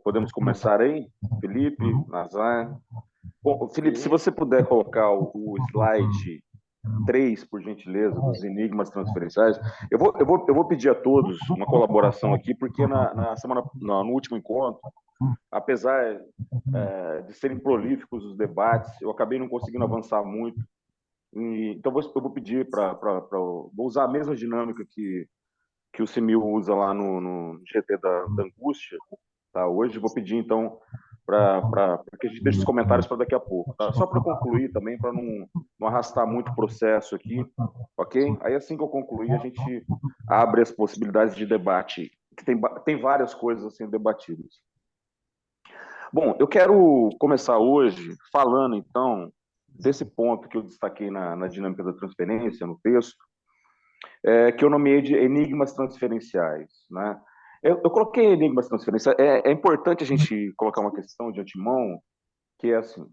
Podemos começar aí? Felipe, Nazar. Bom, Felipe, se você puder colocar o slide 3, por gentileza, dos enigmas transferenciais. Eu vou pedir a todos uma colaboração aqui, porque no último encontro, apesar de serem prolíficos os debates, eu acabei não conseguindo avançar muito. Então, eu vou pedir vou usar a mesma dinâmica que o Simil usa lá no GT da Angústia, tá? Hoje eu vou pedir, então, para que a gente deixe os comentários para daqui a pouco, tá? Só para concluir também, para não arrastar muito o processo aqui, ok? Aí, assim que eu concluir, a gente abre as possibilidades de debate, que tem várias coisas a serem debatidas. Bom, eu quero começar hoje falando, então, desse ponto que eu destaquei na dinâmica da transferência, no texto, que eu nomeei de enigmas transferenciais, né? Eu coloquei enigmas transferenciais. É importante a gente colocar uma questão de antemão, que é assim: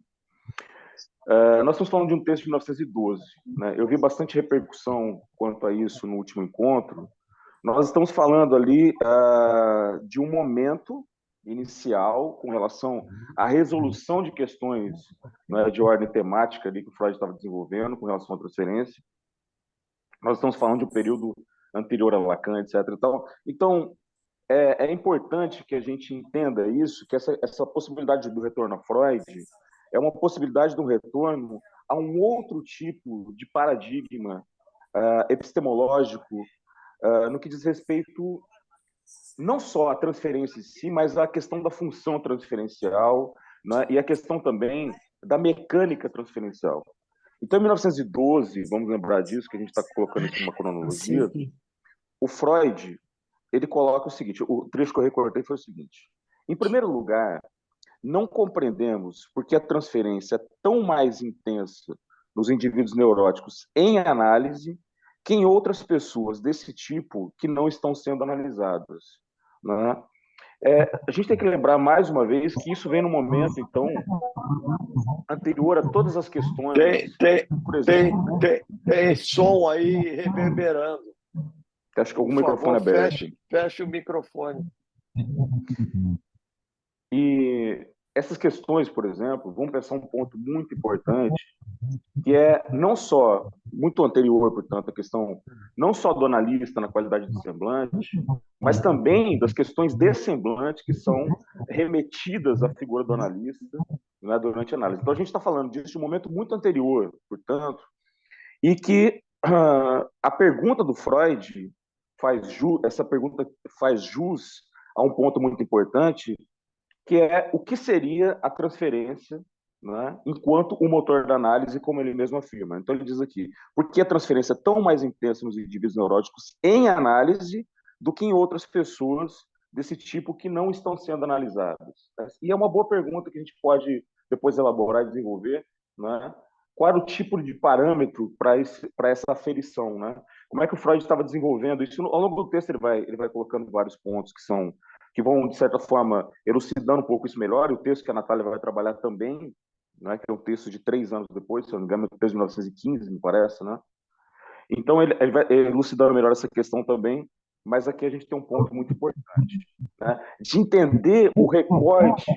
nós estamos falando de um texto de 1912, né? Eu vi bastante repercussão quanto a isso no último encontro. Nós estamos falando ali de um momento inicial com relação à resolução de questões, né, de ordem temática ali que o Freud estava desenvolvendo com relação à transferência. Nós estamos falando de um período anterior a Lacan, etc. Então, é importante que a gente entenda isso, que essa possibilidade do retorno a Freud é uma possibilidade do retorno a um outro tipo de paradigma epistemológico no que diz respeito não só à transferência em si, mas à questão da função transferencial, né, e a questão também da mecânica transferencial. Então, em 1912, vamos lembrar disso, que a gente está colocando isso numa cronologia, o Freud, ele coloca o seguinte, o trecho que eu recortei foi o seguinte: em primeiro lugar, não compreendemos por que a transferência é tão mais intensa nos indivíduos neuróticos em análise que em outras pessoas desse tipo que não estão sendo analisadas, né? A gente tem que lembrar mais uma vez que isso vem no momento, então, anterior a todas as questões, por exemplo. Tem som aí reverberando. Acho que algum microfone aberto. Feche o microfone. E essas questões, por exemplo, vão pensar um ponto muito importante, que é não só, muito anterior, portanto, a questão não só do analista na qualidade do semblante, mas também das questões de semblante que são remetidas à figura do analista, né, durante a análise. Então, a gente está falando disso de um momento muito anterior, portanto, e que a pergunta do Freud essa pergunta faz jus a um ponto muito importante, que é o que seria a transferência, né, enquanto o motor da análise, como ele mesmo afirma. Então, ele diz aqui: por que a transferência é tão mais intensa nos indivíduos neuróticos em análise do que em outras pessoas desse tipo que não estão sendo analisadas? E é uma boa pergunta que a gente pode depois elaborar e desenvolver, né? Qual era o tipo de parâmetro para essa aferição, né? Como é que o Freud estava desenvolvendo isso? Ao longo do texto ele vai colocando vários pontos que vão, de certa forma, elucidando um pouco isso melhor, e o texto que a Natália vai trabalhar também, né, que é um texto de 3 anos depois, se eu não me engano, é um texto de 1915, me parece, né? Então, ele vai elucidando melhor essa questão também, mas aqui a gente tem um ponto muito importante, né, de entender o recorte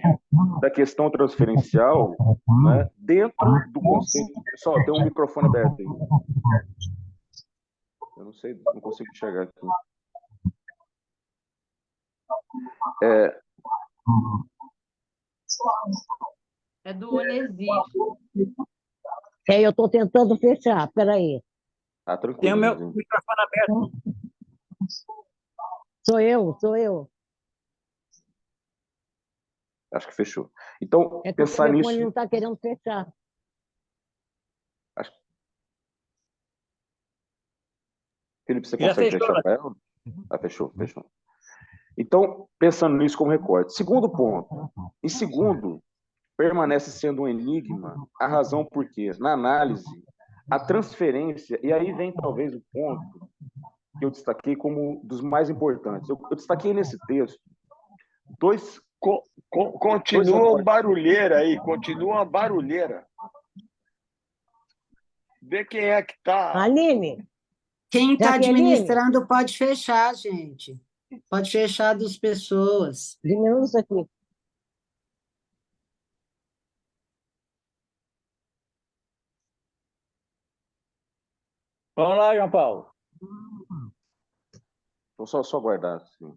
da questão transferencial, né, dentro do conceito. Pessoal, tem um microfone aberto aí. Eu não sei, não consigo enxergar aqui. É do Onesi. Eu estou tentando fechar, peraí. Tranquilo. Tem o meu microfone aberto. Sou eu. Acho que fechou. Então, É que pensar o telefone nisso. não está querendo fechar. Felipe, você Já consegue fechou, fechar para ela? Fechou. Então, pensando nisso como recorte. Segundo ponto. Em segundo, permanece sendo um enigma a razão por que, na análise, a transferência, e aí vem talvez o ponto que eu destaquei como dos mais importantes. Eu destaquei nesse texto dois. Continua uma barulheira aí, continua uma barulheira. Vê quem é que está. Aline! Quem está Jaqueline? administrando pode fechar, gente. Pode fechar das pessoas. Diminui isso aqui. Vamos lá, João Paulo. Vou só guardar assim.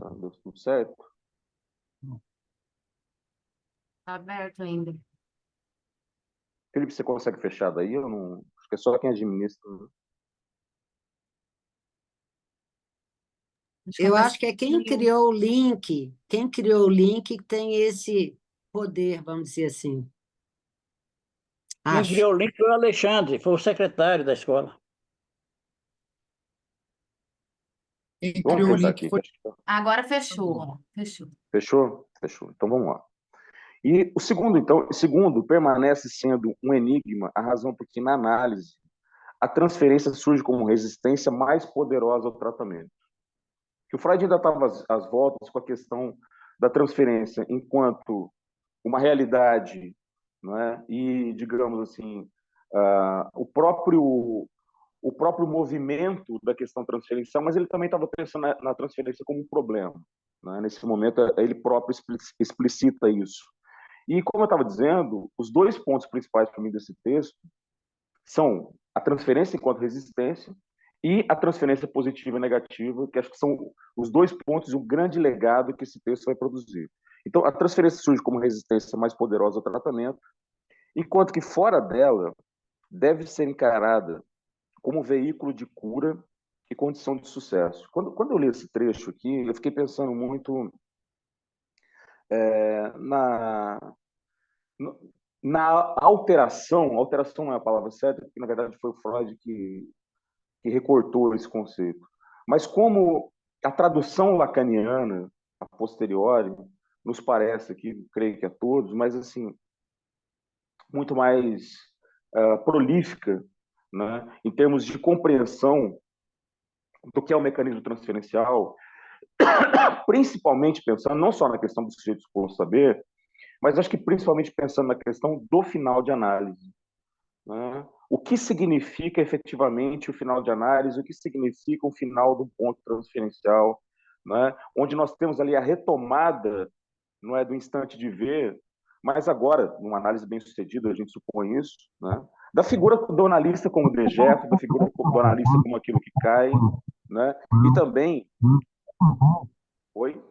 Tá, deu tudo certo. Tá aberto ainda. Felipe, você consegue fechar daí? Eu não... Acho que é só quem administra, né? Acho que é Eu mais acho que é quem criou o link que tem esse poder, vamos dizer assim. Quem Acho. criou o link foi o Alexandre, foi o secretário da escola. Quem Vamos criou o tentar link aqui. foi. Agora fechou, ó. Fechou. Fechou? Fechou. Então vamos lá. E o segundo, então, permanece sendo um enigma, a razão por que, na análise, a transferência surge como resistência mais poderosa ao tratamento. Que o Freud ainda estava às voltas com a questão da transferência enquanto uma realidade, não é? E, digamos assim, o próprio movimento da questão transferencial, mas ele também estava pensando na transferência como um problema. Né? Nesse momento, ele próprio explicita isso. E, como eu estava dizendo, os dois pontos principais para mim desse texto são a transferência enquanto resistência e a transferência positiva e negativa, que acho que são os dois pontos e o grande legado que esse texto vai produzir. Então, a transferência surge como resistência mais poderosa ao tratamento, enquanto que fora dela deve ser encarada como veículo de cura e condição de sucesso. Quando eu li esse trecho aqui, eu fiquei pensando muito na, na alteração não é a palavra certa, porque na verdade foi o Freud que recortou esse conceito, mas como a tradução lacaniana, a posteriori, nos parece aqui, creio que a todos, mas assim, muito mais prolífica, né, em termos de compreensão do que é o mecanismo transferencial, principalmente pensando não só na questão do sujeito suposto saber, mas acho que principalmente pensando na questão do final de análise. Né? O que significa efetivamente o final de análise, o que significa o final do ponto transferencial, né? Onde nós temos ali a retomada, não é, do instante de ver, mas agora, numa análise bem sucedida, a gente supõe isso, né? Da figura do analista como dejeto, da figura do analista como aquilo que cai, né? E também... Oi?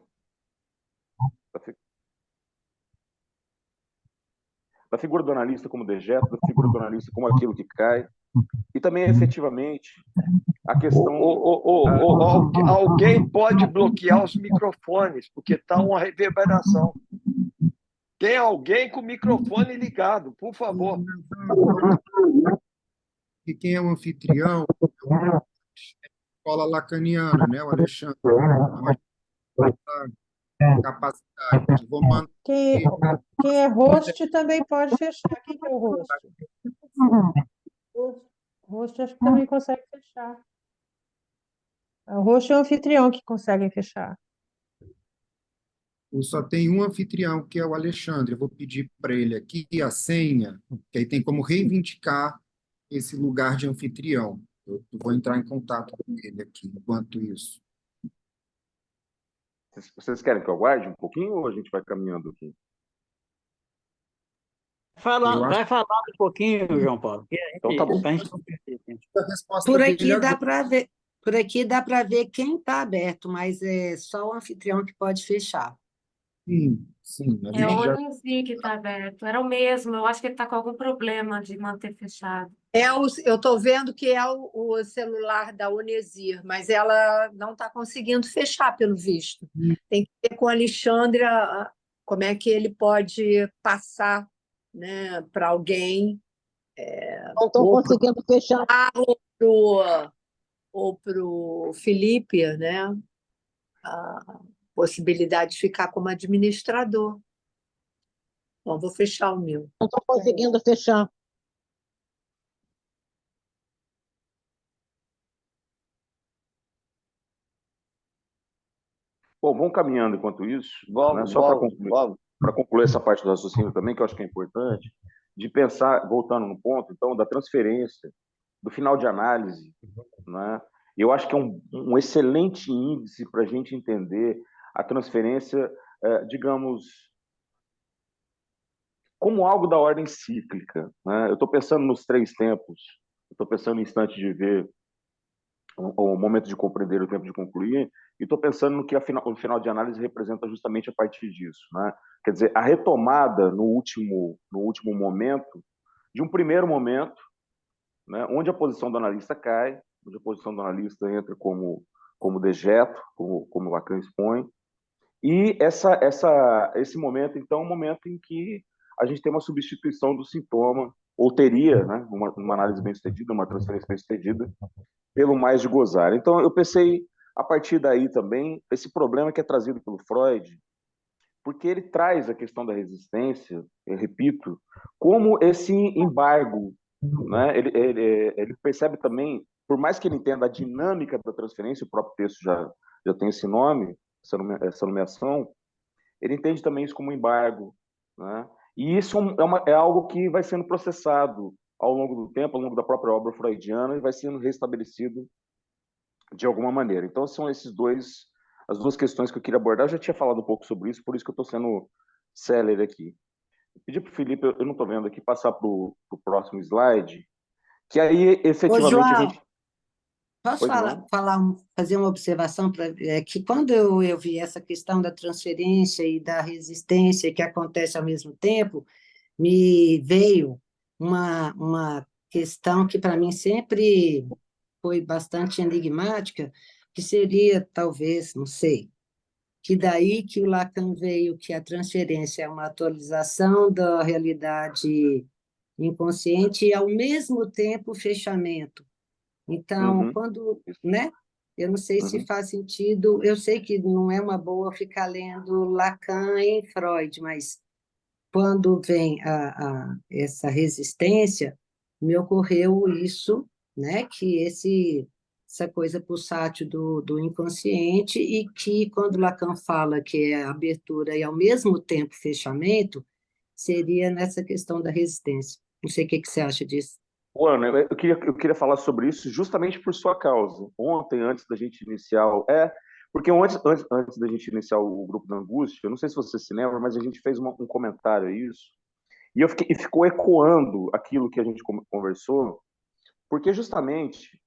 Da figura do analista como dejeto, da figura do analista como aquilo que cai, e também, efetivamente, a questão... Alguém pode bloquear os microfones, porque está uma reverberação. Tem alguém com o microfone ligado, por favor. E quem é o anfitrião é a escola lacaniana, né? O Alexandre. Capacidade. Vou mandar. Quem é host também pode fechar. Quem que é o host? O host acho que também consegue fechar. O host e o anfitrião que conseguem fechar. Só tem um anfitrião, que é o Alexandre. Eu vou pedir para ele aqui a senha, que aí tem como reivindicar esse lugar de anfitrião. Eu vou entrar em contato com ele aqui, enquanto isso. Vocês querem que eu aguarde um pouquinho ou a gente vai caminhando aqui? Vai falando um pouquinho, João Paulo. Então tá bom. A resposta Por dele aqui dá agora. para ver, quem está aberto, mas é só o anfitrião que pode fechar. Sim. A É o gente já... Onesi que está aberto. Era o mesmo. Eu acho que ele está com algum problema de manter fechado. Eu estou vendo que é o celular da Unesir, mas ela não está conseguindo fechar, pelo visto. Tem que ver com a Alexandre como é que ele pode passar, né, para alguém. Não estou conseguindo fechar. Ou para o Felipe, né, a possibilidade de ficar como administrador. Bom, vou fechar o meu. Não estou conseguindo fechar. Bom, vamos caminhando enquanto isso, né? Vamos, Só vamos. para concluir essa parte do raciocínio também, que eu acho que é importante, de pensar, voltando no ponto, então, da transferência, do final de análise, né? Eu acho que é um excelente índice para a gente entender a transferência, digamos, como algo da ordem cíclica. Né? Eu estou pensando nos três tempos, estou pensando no instante de ver, o momento de compreender, o tempo de concluir, e estou pensando no que o final de análise representa justamente a partir disso, né? Quer dizer, a retomada no último momento, de um primeiro momento, né, onde a posição do analista cai, onde a posição do analista entra como dejeto, como Lacan expõe, e esse momento, então, é um momento em que a gente tem uma substituição do sintoma, ou teria, né, uma análise bem-sucedida, uma transferência bem-sucedida, pelo mais de gozar. Então, eu pensei, a partir daí também, esse problema que é trazido pelo Freud, porque ele traz a questão da resistência, eu repito, como esse embargo, né? Ele percebe também, por mais que ele entenda a dinâmica da transferência, o próprio texto já tem esse nome, essa nomeação, ele entende também isso como embargo, né? E isso é algo que vai sendo processado ao longo do tempo, ao longo da própria obra freudiana, e vai sendo restabelecido de alguma maneira. Então, são as duas questões que eu queria abordar. Eu já tinha falado um pouco sobre isso, por isso que eu estou sendo célere aqui. Pedir para o Felipe, eu não estou vendo aqui, passar para o próximo slide, que aí, Ô, efetivamente, a João, gente... posso Oi, João? fazer uma observação que quando eu vi essa questão da transferência e da resistência que acontece ao mesmo tempo, me veio uma questão que para mim sempre foi bastante enigmática, que seria, talvez, não sei, que daí que o Lacan veio que a transferência é uma atualização da realidade inconsciente e, ao mesmo tempo, o fechamento. Então, Uhum, quando, isso, né? Eu não sei se uhum, faz sentido, eu sei que não é uma boa ficar lendo Lacan e Freud, mas quando vem essa resistência, me ocorreu isso, né? Que essa coisa pulsátil do inconsciente e que quando Lacan fala que é abertura e ao mesmo tempo fechamento, seria nessa questão da resistência. Não sei o que você acha disso. Ana, eu queria falar sobre isso justamente por sua causa. Ontem, antes da gente iniciar... Porque antes da gente iniciar o grupo da angústia, eu não sei se você se lembra, mas a gente fez um comentário a isso, e ficou ecoando aquilo que a gente conversou, porque justamente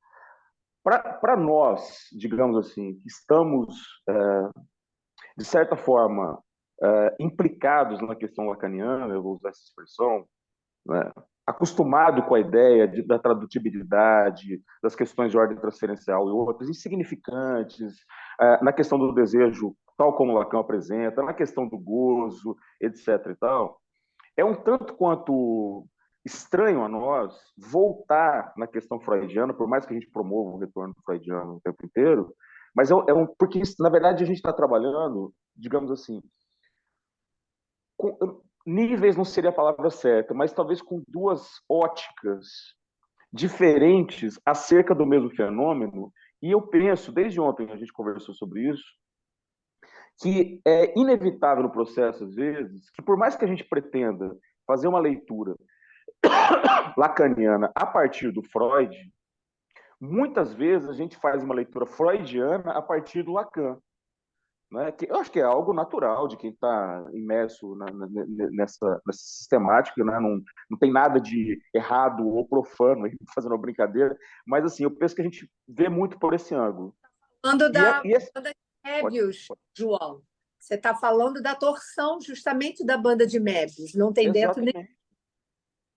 para nós, digamos assim, que estamos, de certa forma, implicados na questão lacaniana, eu vou usar essa expressão, né? Acostumado com a ideia da tradutibilidade, das questões de ordem transferencial e outras, insignificantes, na questão do desejo, tal como Lacan apresenta, na questão do gozo, etc. e tal, é um tanto quanto estranho a nós voltar na questão freudiana, por mais que a gente promova o retorno freudiano o tempo inteiro, mas porque, na verdade, a gente está trabalhando, digamos assim, níveis não seria a palavra certa, mas talvez com duas óticas diferentes acerca do mesmo fenômeno. E eu penso, desde ontem a gente conversou sobre isso, que é inevitável no processo, às vezes, que por mais que a gente pretenda fazer uma leitura lacaniana a partir do Freud, muitas vezes a gente faz uma leitura freudiana a partir do Lacan. Né? Que eu acho que é algo natural de quem está imerso nessa sistemática, né? Não tem nada de errado ou profano, fazendo uma brincadeira, mas assim, eu penso que a gente vê muito por esse ângulo. Falando da E esse... banda de Mébius, João. Você está falando da torção justamente da banda de Mébius. Não tem dentro nem.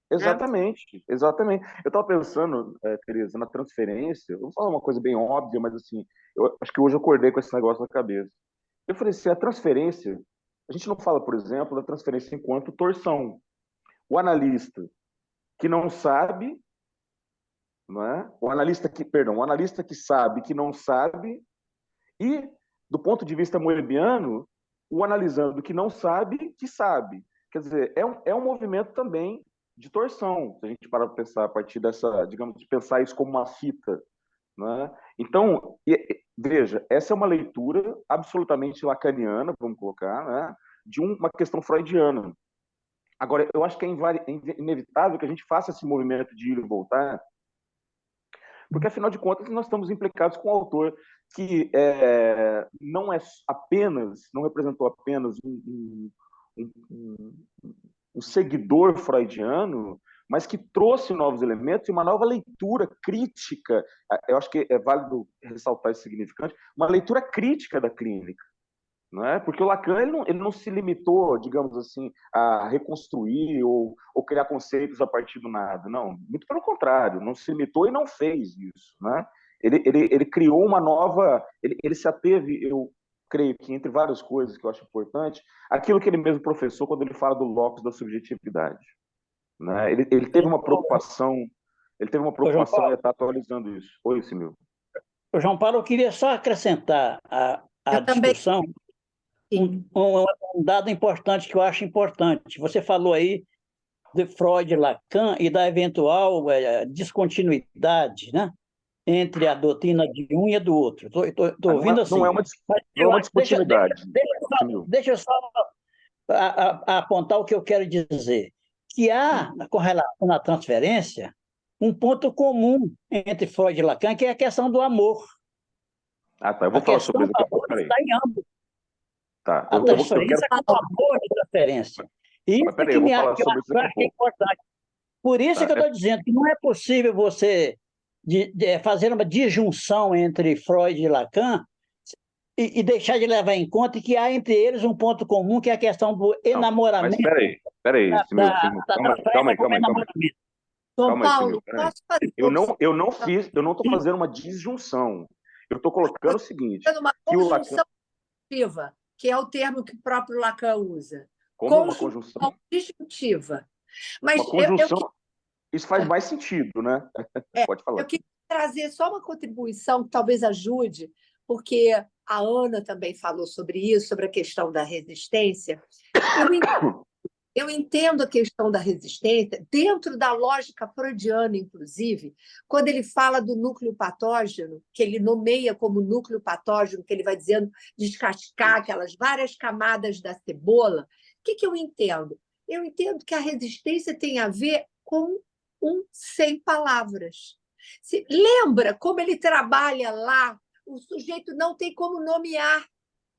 Exatamente, exatamente. Eu estava pensando, Teresa, na transferência. Eu vou falar uma coisa bem óbvia, mas assim, eu acho que hoje eu acordei com esse negócio na cabeça. Eu falei assim, a transferência, a gente não fala, por exemplo, da transferência enquanto torção. O analista que não sabe, não é? O analista que sabe que não sabe, e, do ponto de vista moebiano, o analisando que não sabe, que sabe. Quer dizer, é um movimento também de torção, se a gente parar para pensar a partir dessa, digamos, de pensar isso como uma fita. Né? Então, veja, essa é uma leitura absolutamente lacaniana, vamos colocar, né? De uma questão freudiana. Agora, eu acho que é inevitável que a gente faça esse movimento de ir e voltar, porque, afinal de contas, nós estamos implicados com um autor que não representou apenas um seguidor freudiano, mas que trouxe novos elementos e uma nova leitura crítica. Eu acho que é válido ressaltar esse significante, uma leitura crítica da clínica. Não é? Porque o Lacan ele não se limitou, digamos assim, a reconstruir ou criar conceitos a partir do nada. Não, muito pelo contrário, não se limitou e não fez isso. Né? Ele criou uma nova... Ele se ateve, eu creio que, entre várias coisas que eu acho importante, aquilo que ele mesmo professou quando ele fala do locus da subjetividade. Né? Ele teve uma preocupação... Ele teve uma Ô, João preocupação em Paulo, estar atualizando isso. Oi, Simil. Eu queria só acrescentar à Eu também. discussão Sim. um dado importante que eu acho importante. Você falou aí de Freud e Lacan e da eventual descontinuidade, né, entre a doutrina de um e a do outro. Estou ouvindo assim. Não é uma descontinuidade. Deixa eu só apontar o que eu quero dizer. Que há, com relação à transferência, um ponto comum entre Freud e Lacan, que é a questão do amor. Ah, tá. Eu vou falar sobre isso daqui a pouco. Está em ambos. Tá. A transferência é o amor de transferência. Isso que eu acho que é importante. Por isso que eu estou dizendo que não é possível você fazer uma disjunção entre Freud e Lacan e deixar de levar em conta que há entre eles um ponto comum, que é a questão do enamoramento. Mas peraí, Simil, calma aí. João Paulo, posso fazer eu não estou fazendo uma disjunção. Eu estou colocando o seguinte... Uma conjunção disjuntiva, que é o termo que o próprio Lacan usa. Como uma conjunção? Disjuntiva. Mas uma conjunção, isso faz mais sentido, né? Pode falar. Eu queria trazer só uma contribuição que talvez ajude, porque a Ana também falou sobre isso, sobre a questão da resistência. Eu entendo a questão da resistência dentro da lógica freudiana, inclusive, quando ele fala do núcleo patógeno, que ele nomeia como núcleo patógeno, que ele vai dizendo descascar aquelas várias camadas da cebola. O que eu entendo? Eu entendo que a resistência tem a ver com um sem palavras. Lembra como ele trabalha lá? O sujeito não tem como nomear.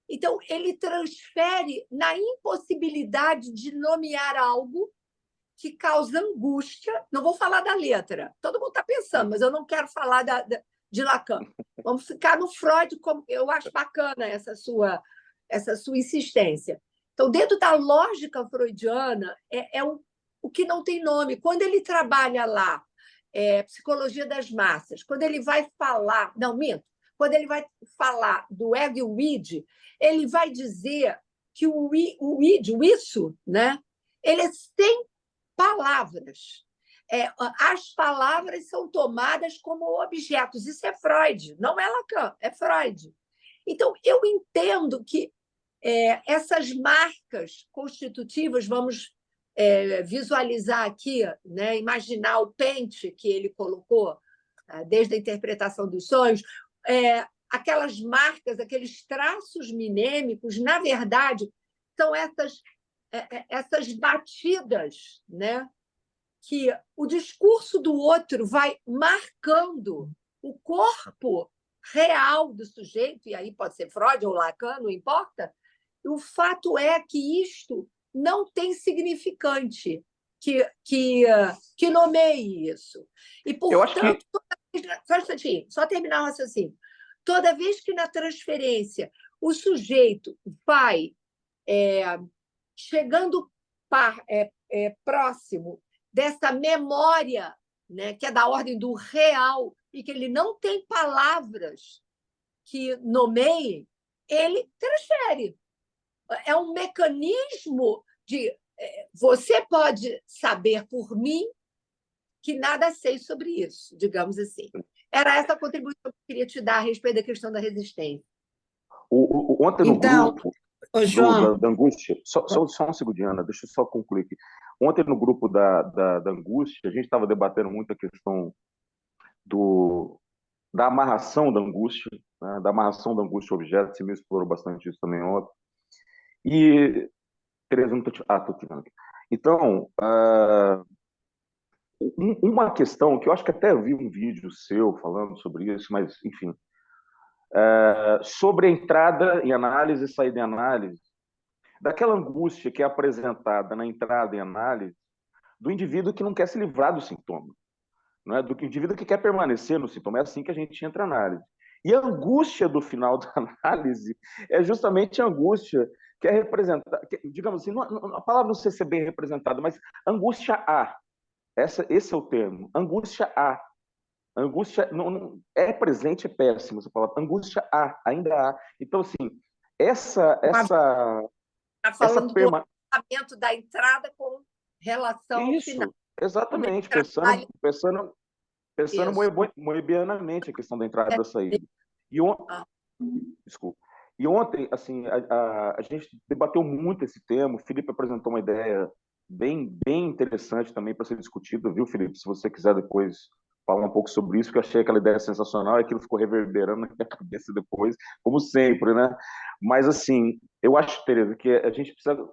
Então, ele transfere na impossibilidade de nomear algo que causa angústia. Não vou falar da letra, todo mundo está pensando, mas eu não quero falar de Lacan. Vamos ficar no Freud, como eu acho bacana essa sua insistência. Então, dentro da lógica freudiana, é o que não tem nome. Quando ele trabalha lá, psicologia das massas, quando ele vai falar... Não, minto. Quando ele vai falar do ego e o id, ele vai dizer que o id, o isso, né? Ele é sem palavras. As palavras são tomadas como objetos. Isso é Freud, não é Lacan, é Freud. Então, eu entendo que essas marcas constitutivas, vamos visualizar aqui, né? Imaginar o pente que ele colocou, desde a interpretação dos sonhos, aquelas marcas, aqueles traços minêmicos, na verdade, são essas batidas, né? Que o discurso do outro vai marcando o corpo real do sujeito, e aí pode ser Freud ou Lacan, não importa. O fato é que isto não tem significante que nomeie isso. E, portanto, só um instantinho, só terminar o raciocínio. Toda vez que na transferência o sujeito vai chegando próximo dessa memória, né, que é da ordem do real, e que ele não tem palavras que nomeiem, ele transfere. É um mecanismo de... Você pode saber por mim que nada sei sobre isso, digamos assim. Era essa a contribuição que eu queria te dar a respeito da questão da resistência. Ontem no grupo João, da Angústia, só um segundinho, Ana, deixa eu só concluir aqui. Ontem no grupo da Angústia, a gente estava debatendo muito a questão da amarração da angústia, né? Da amarração da angústia ao objeto, você me explorou bastante isso também ontem. E, Tereza, não estou te... estou te vendo aqui. Então, uma questão que eu acho que até vi um vídeo seu falando sobre isso, mas, enfim, sobre a entrada em análise e saída em análise, daquela angústia que é apresentada na entrada em análise, do indivíduo que não quer se livrar do sintoma, não é? Do indivíduo que quer permanecer no sintoma. É assim que a gente entra na análise. E a angústia do final da análise é justamente a angústia que é representada, digamos assim, a palavra não sei se é bem representada, mas angústia A. Esse é o termo, angústia A. Angústia é presente, é péssimo essa palavra. Angústia A, ainda há. Então, assim, Está falando do perma... orçamento da entrada com relação ao Isso, final. exatamente, pensando moebianamente a questão da entrada e da saída. Desculpa. E ontem, assim, a gente debateu muito esse tema. O Felipe apresentou uma ideia bem interessante também para ser discutido, viu, Felipe? Se você quiser depois falar um pouco sobre isso, que eu achei aquela ideia sensacional e aquilo ficou reverberando na minha cabeça depois, como sempre, né? Mas, assim, eu acho, Tereza, que a gente precisa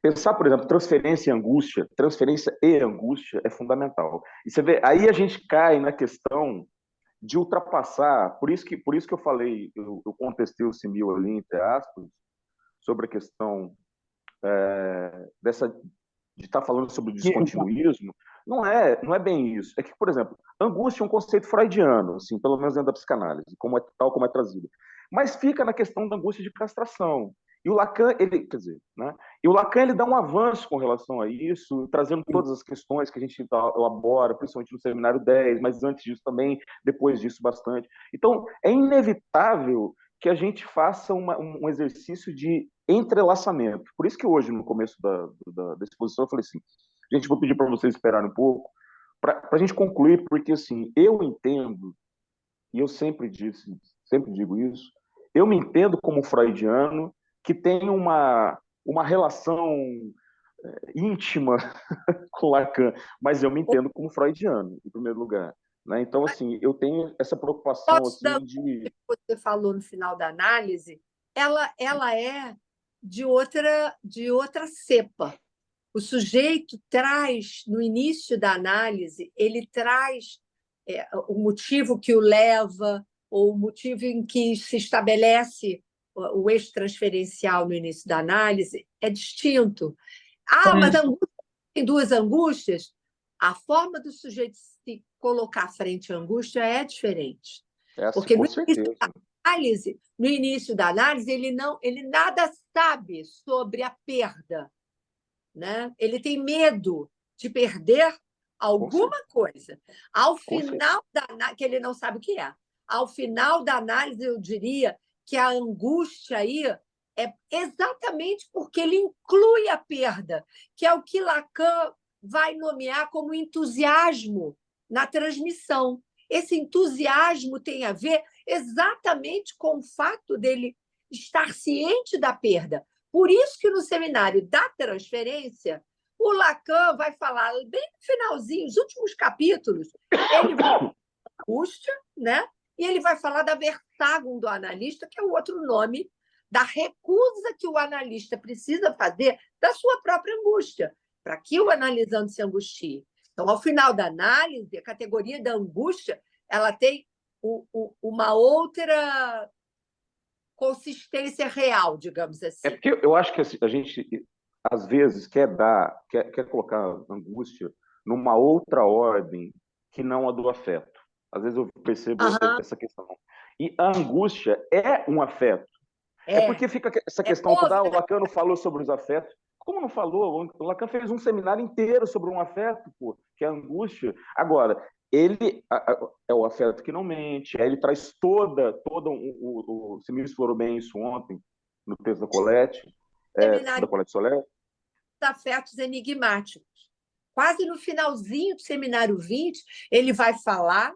pensar, por exemplo, transferência e angústia é fundamental. E você vê, aí a gente cai na questão de ultrapassar, por isso que eu falei, eu contestei o Simil ali, entre aspas, sobre a questão de estar falando sobre o descontinuismo. Não é bem isso. É que, por exemplo, angústia é um conceito freudiano, assim, pelo menos dentro da psicanálise, tal como é trazido. Mas fica na questão da angústia de castração. E o Lacan, ele dá um avanço com relação a isso, trazendo todas as questões que a gente elabora, principalmente no seminário 10, mas antes disso também, depois disso bastante. Então, é inevitável que a gente faça um exercício de entrelaçamento. Por isso que hoje, no começo da exposição, eu falei assim, gente, vou pedir para vocês esperarem um pouco, para a gente concluir, porque assim, eu entendo, e eu sempre digo isso, eu me entendo como freudiano, que tem uma relação íntima com Lacan, mas eu me entendo como freudiano, em primeiro lugar. Né? Então, assim, eu tenho essa preocupação assim, que você falou no final da análise, ela é de outra cepa. O sujeito traz, no início da análise, ele traz o motivo que o leva, ou o motivo em que se estabelece o eixo transferencial no início da análise, é distinto. Mas a angústia tem duas angústias. A forma do sujeito se colocar frente à angústia é diferente. Porque no início da análise, ele nada sabe sobre a perda. Né? Ele tem medo de perder alguma coisa. Ao final que ele não sabe o que é. Ao final da análise, eu diria que a angústia aí é exatamente porque ele inclui a perda, que é o que Lacan vai nomear como entusiasmo na transmissão. Esse entusiasmo tem a ver exatamente com o fato dele estar ciente da perda. Por isso que no seminário da transferência, o Lacan vai falar, bem no finalzinho, os últimos capítulos, ele vai falar da angústia, né? E ele vai falar da versagung do analista, que é o outro nome da recusa que o analista precisa fazer da sua própria angústia, para que o analisando se angustie. Então, ao final da análise, a categoria da angústia ela tem uma outra consistência real, digamos assim. É porque eu acho que a gente, às vezes, quer colocar a angústia numa outra ordem que não a do afeto. Às vezes eu percebo essa questão. E a angústia é um afeto. É porque fica essa questão toda, o Lacan não falou sobre os afetos. Como não falou? O Lacan fez um seminário inteiro sobre um afeto, que é a angústia. Agora, ele é o afeto que não mente, aí ele traz o Simil explorou bem isso ontem, no texto da Colette Soler. Os afetos enigmáticos. Quase no finalzinho do seminário 20, ele vai falar,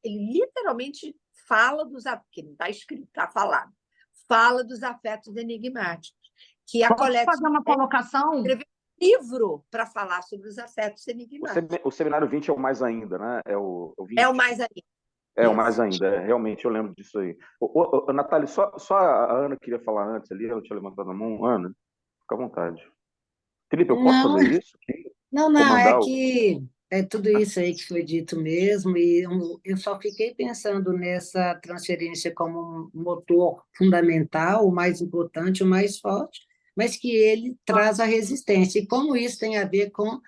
ele literalmente fala dos afetos, que não está escrito, está falado, fala dos afetos enigmáticos. Que a Colette fazer uma colocação? Escreveu um livro para falar sobre os afetos enigmáticos. O seminário 20 é o mais ainda, né? É o 20. É o mais ainda. É o mais ainda, realmente, eu lembro disso aí. Natália, só a Ana queria falar antes ali, ela tinha levantado a mão. Ana, fica à vontade. Felipe, eu posso fazer isso? Não, é que é tudo isso aí que foi dito mesmo, e eu só fiquei pensando nessa transferência como um motor fundamental, o mais importante, o mais forte, mas que ele traz a resistência. E como isso tem a ver com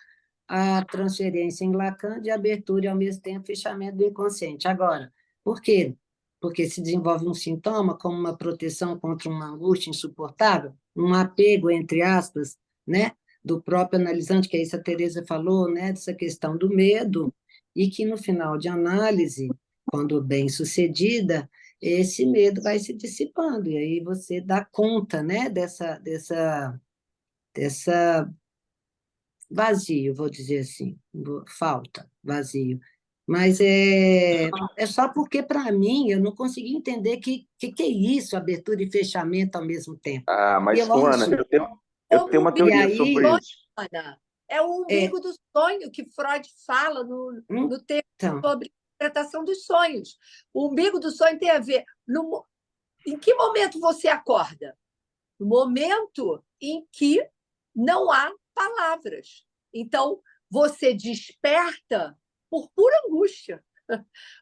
a transferência em Lacan de abertura e, ao mesmo tempo, fechamento do inconsciente. Agora, por quê? Porque se desenvolve um sintoma como uma proteção contra uma angústia insuportável, um apego, entre aspas, né, do próprio analisante, que é isso a Teresa falou, né, dessa questão do medo, e que, no final de análise, quando bem sucedida, esse medo vai se dissipando, e aí você dá conta, né, dessa vazio, vou dizer assim, falta, vazio. Mas é só porque, para mim, eu não consegui entender que é isso, abertura e fechamento ao mesmo tempo. Ah, E mas, eu Ana, acho, eu tenho uma e teoria sobre aí, isso. Ana, é o umbigo do sonho que Freud fala no texto então, sobre interpretação dos sonhos. O umbigo do sonho tem a ver. Em que momento você acorda? No momento em que não há palavras. Então, você desperta por pura angústia.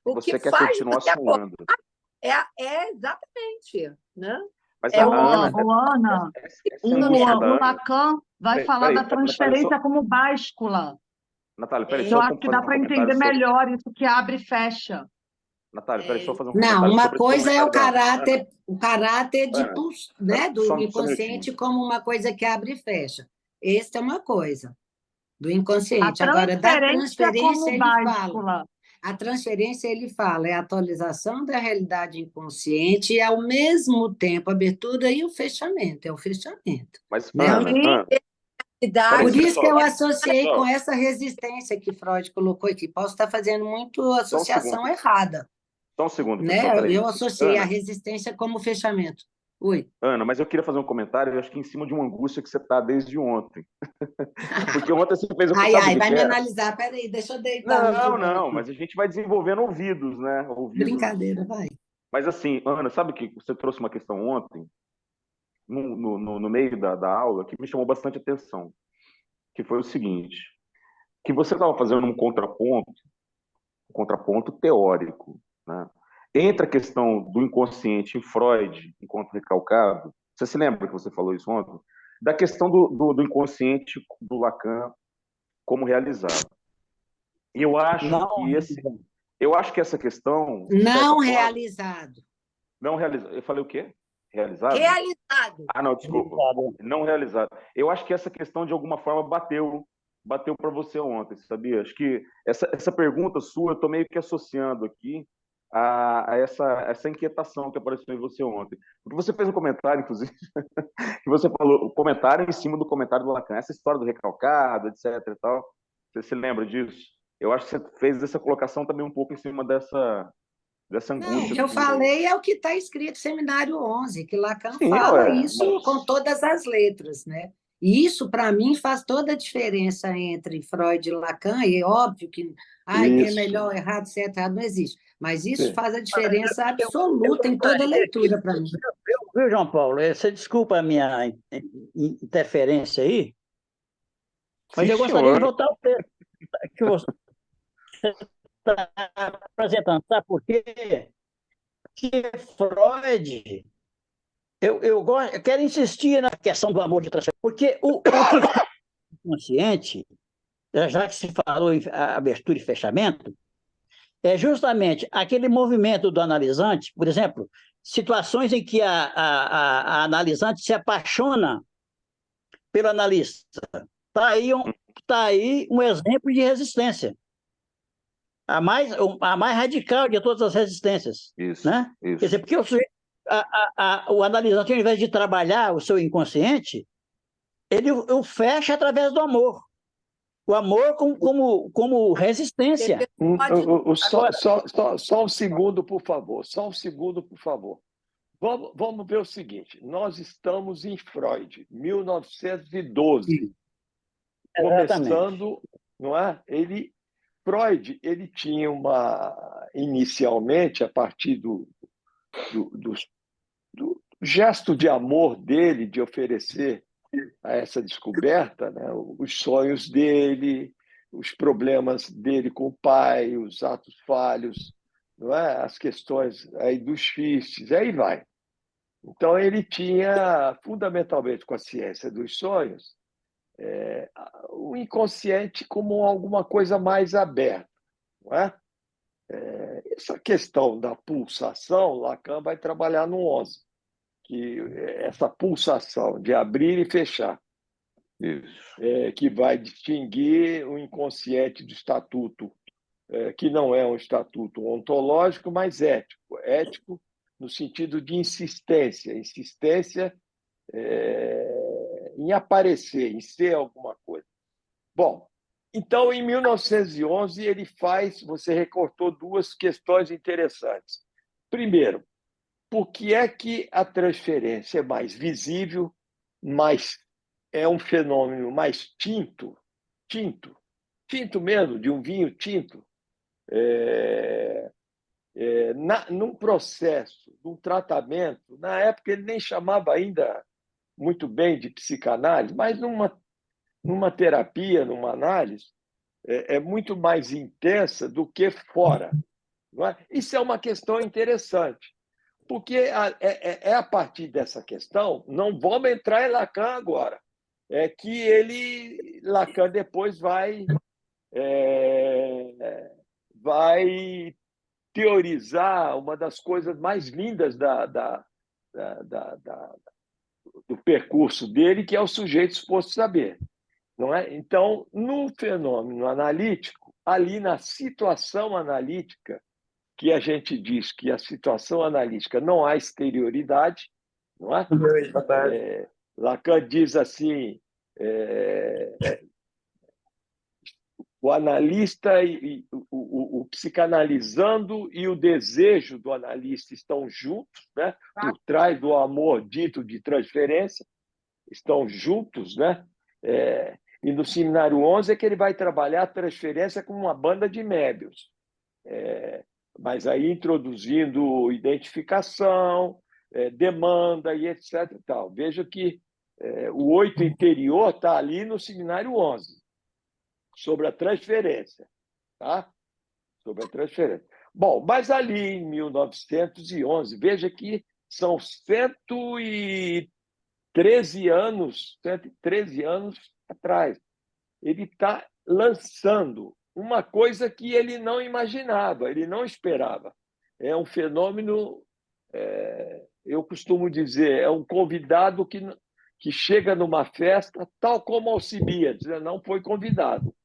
O Você que quer faz continuar você acordar sonhando. é exatamente, né? Mas É a uma Ana, Ana, essa angústia da o Ana. Lacan vai falar da Natália, transferência como báscula. Natália, peraí, Que só eu acho que fazer dá um para comentário entender sobre. melhor isso que abre e fecha. Natália, peraí, só fazer um não, comentário uma sobre esse coisa é comentário da Ana. o caráter de, Ana, né, do só um inconsciente minutinho. como uma coisa que abre e fecha. Essa é uma coisa, do A inconsciente. Agora, da transferência transferência, como ele fala. báscula. A transferência, ele fala, é a atualização da realidade inconsciente e, ao mesmo tempo, a abertura e o fechamento. É o fechamento. Mas, Né? Ana, Ana, peraí, Por isso que eu pessoal, associei com essa resistência que Freud colocou aqui. Posso estar fazendo muito só um segundo. associação errada. Só um segundo, Né? pessoal, peraí. Eu associei a Ana, resistência como fechamento. Oi. Ana, mas eu queria fazer um comentário, eu acho que em cima de uma angústia que você está desde ontem. Porque ontem você fez o que Ai, sabe o ai, que vai que me é? analisar. Peraí, deixa eu deitar no Não, divã não, aqui. mas a gente vai desenvolvendo ouvidos, né? Ouvidos. Brincadeira, vai. Mas assim, Ana, sabe que você trouxe uma questão ontem, no meio da aula, que me chamou bastante atenção, que foi o seguinte, que você estava fazendo um contraponto teórico, né? Entre a questão do inconsciente em Freud, enquanto recalcado, você se lembra que você falou isso ontem? Da questão do inconsciente do Lacan como realizado. E Não, eu acho que essa questão, de certa Não forma, realizado. não realizado. Eu falei o quê? Realizado? realizado. Ah, não, desculpa. Não realizado. Eu acho que essa questão, de alguma forma, bateu para você ontem, sabia? Acho que essa pergunta sua, eu estou meio que associando aqui a essa inquietação que apareceu em você ontem. Porque você fez um comentário, inclusive, que você falou, o comentário em cima do comentário do Lacan, essa história do recalcado, etc. e tal. Você se lembra disso? Eu acho que você fez essa colocação também um pouco em cima dessa angústia O que eu sua. falei é o que está escrito no Seminário 11, que Lacan Sim, fala ué, isso com todas as letras, né? E isso, para mim, faz toda a diferença entre Freud e Lacan, e é óbvio que quem é melhor, errado, certo, errado, não existe. Mas isso faz a diferença absoluta em toda a leitura para mim. Viu, João Paulo? Você desculpa a minha interferência aí, mas Sim, eu gostaria de senhor. voltar ao texto que você está apresentando. Sabe por quê? Porque Freud, eu quero insistir na questão do amor de transferência, porque o que faz o consciente, já que se falou em abertura e fechamento, é justamente aquele movimento do analisante, por exemplo, situações em que a analisante se apaixona pelo analista. Tá aí um exemplo de resistência. A mais radical de todas as resistências. Isso, Né? isso. Quer dizer, porque o analisante, ao invés de trabalhar o seu inconsciente, ele o fecha através do amor. O amor como resistência. Só um segundo, por favor. Só um segundo, por favor. Vamos ver o seguinte. Nós estamos em Freud, 1912. Começando, não é? Freud, ele tinha inicialmente, a partir do gesto de amor dele, de oferecer a essa descoberta, né, os sonhos dele, os problemas dele com o pai, os atos falhos, não é? As questões aí dos fistes, aí vai. Então, ele tinha, fundamentalmente com a ciência dos sonhos, o inconsciente como alguma coisa mais aberta, não é? Essa questão da pulsação, Lacan vai trabalhar no 11, que essa pulsação de abrir e fechar, que vai distinguir o inconsciente do estatuto, que não é um estatuto ontológico, mas ético. Ético no sentido de insistência em aparecer, em ser alguma coisa. Bom, então, em 1911, ele você recortou duas questões interessantes. Primeiro, por que é que a transferência é mais visível, é um fenômeno mais tinto mesmo, de um vinho tinto, num processo, num tratamento, na época ele nem chamava ainda muito bem de psicanálise, mas numa terapia, numa análise, é muito mais intensa do que fora. Não é? Isso é uma questão interessante, porque a partir dessa questão, não vamos entrar em Lacan agora, que Lacan depois vai teorizar uma das coisas mais lindas do percurso dele, que é o sujeito exposto a saber. Não é? Então, no fenômeno analítico, ali na situação analítica, que a gente diz que a situação analítica não há exterioridade, não é? Lacan diz assim, o analista e o psicanalizando e o desejo do analista estão juntos, né? Por trás do amor dito de transferência, estão juntos, né? E no Seminário 11 é que ele vai trabalhar a transferência como uma banda de Mébius, mas aí introduzindo identificação, demanda e etc. E tal. Veja que o 8 interior está ali no Seminário 11, sobre a transferência. Tá? Sobre a transferência. Bom, mas ali em 1911, veja que são 113 anos atrás. Ele está lançando uma coisa que ele não imaginava, ele não esperava. É um fenômeno, eu costumo dizer, é um convidado que chega numa festa, tal como Alcibiades, não foi convidado.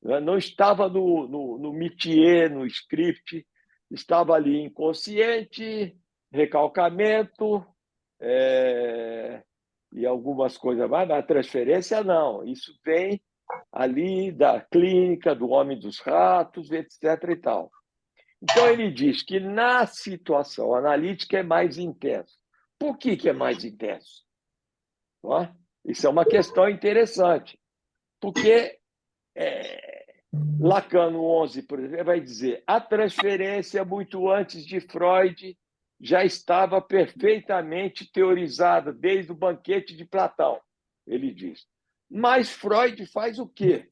Não estava no métier, no script, estava ali inconsciente, recalcamento, e algumas coisas mais, mas a transferência não. Isso vem ali da clínica, do homem dos ratos, etc. e tal. Então, ele diz que na situação analítica é mais intenso. Por que é mais intenso? Não é? Isso é uma questão interessante, porque Lacan, no 11, por exemplo, vai dizer a transferência, muito antes de Freud, já estava perfeitamente teorizada, desde o banquete de Platão, ele diz. Mas Freud faz o quê?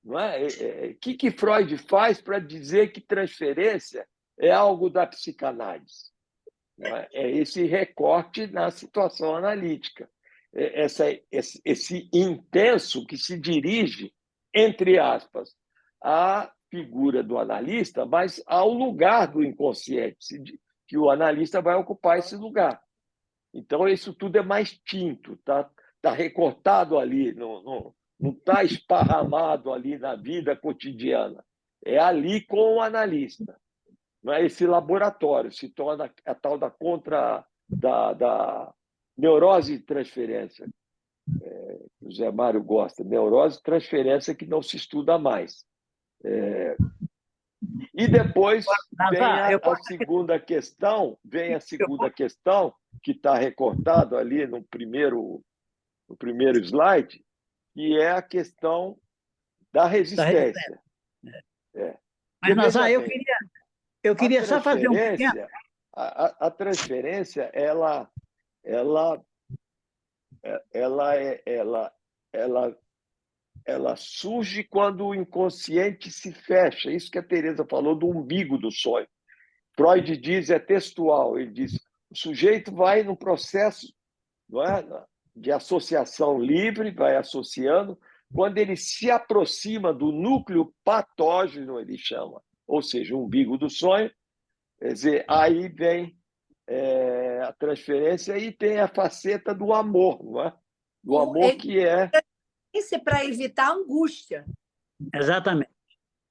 Não é? O que Freud faz para dizer que transferência é algo da psicanálise? Não é? É esse recorte na situação analítica. Esse intenso que se dirige, entre aspas, à figura do analista, mas ao lugar do inconsciente, que o analista vai ocupar esse lugar. Então, isso tudo é mais tinto, tá recortado ali, não está esparramado ali na vida cotidiana. É ali com o analista. Não é? Esse laboratório se torna a tal da neurose de transferência. O Zé Mário gosta, neurose de transferência que não se estuda mais. E depois vem a segunda questão, que está recortado ali no primeiro slide, que é a questão da resistência. Mas, Nazar, eu queria só fazer um pequeno... A transferência, ela surge quando o inconsciente se fecha. Isso que a Teresa falou do umbigo do sonho. Freud diz, é textual, ele diz, o sujeito vai no processo, não é, de associação livre, vai associando. Quando ele se aproxima do núcleo patógeno, ele chama, ou seja, o umbigo do sonho, quer dizer, aí vem a transferência e tem a faceta do amor, não é? Do amor que é... Isso é para evitar a angústia. Exatamente.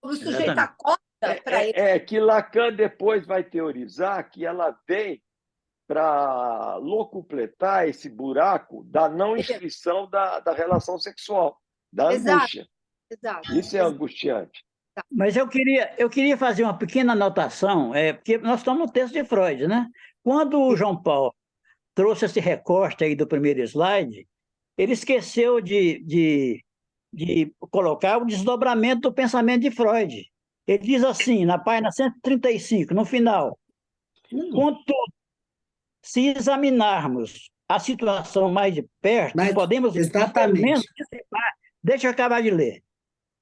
O sujeito acorda para ele. Que Lacan depois vai teorizar que ela vem para locupletar esse buraco da não inscrição da relação sexual, da angústia. Exato. Isso é angustiante. Mas eu queria fazer uma pequena anotação, porque nós estamos no texto de Freud, né? Quando o João Paulo trouxe esse recorte aí do primeiro slide, ele esqueceu de colocar o desdobramento do pensamento de Freud. Ele diz assim, na página 135, no final, contudo, se examinarmos a situação mais de perto, podemos exatamente dissipar, deixa eu acabar de ler,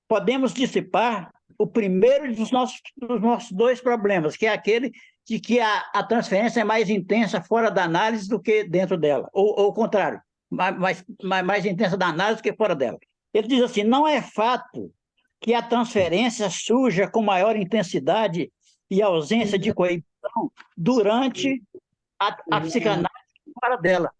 podemos dissipar o primeiro dos nossos dois problemas, que é aquele de que a transferência é mais intensa fora da análise do que dentro dela, ou o contrário, mais intensa da análise do que fora dela. Ele diz assim, não é fato que a transferência surja com maior intensidade e ausência de coibição durante a psicanálise fora dela.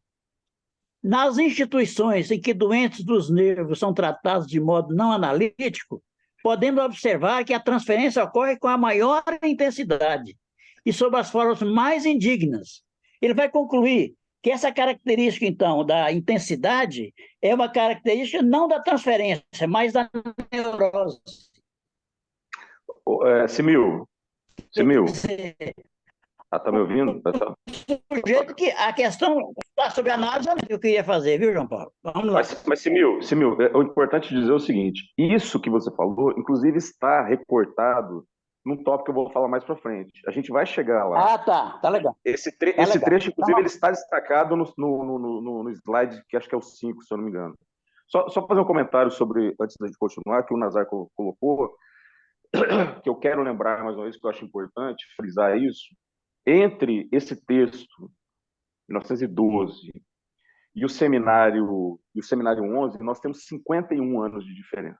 Nas instituições em que doentes dos nervos são tratados de modo não analítico, podemos observar que a transferência ocorre com a maior intensidade e sob as formas mais indignas. Ele vai concluir que essa característica, então, da intensidade é uma característica não da transferência, mas da neurose. Simil. Tá me ouvindo? Do jeito que a questão está sobre análise, que eu queria fazer, viu, João Paulo? Vamos lá. Mas Simil, é importante dizer o seguinte, isso que você falou, inclusive, está reportado num tópico que eu vou falar mais para frente. A gente vai chegar lá. Tá legal. Esse trecho, inclusive, ele está destacado no slide, que acho que é o 5, se eu não me engano. Só fazer um comentário sobre, antes da gente continuar, que o Nazar colocou, que eu quero lembrar mais uma vez, que eu acho importante frisar isso. Entre esse texto, 1912, e o seminário 11, nós temos 51 anos de diferença.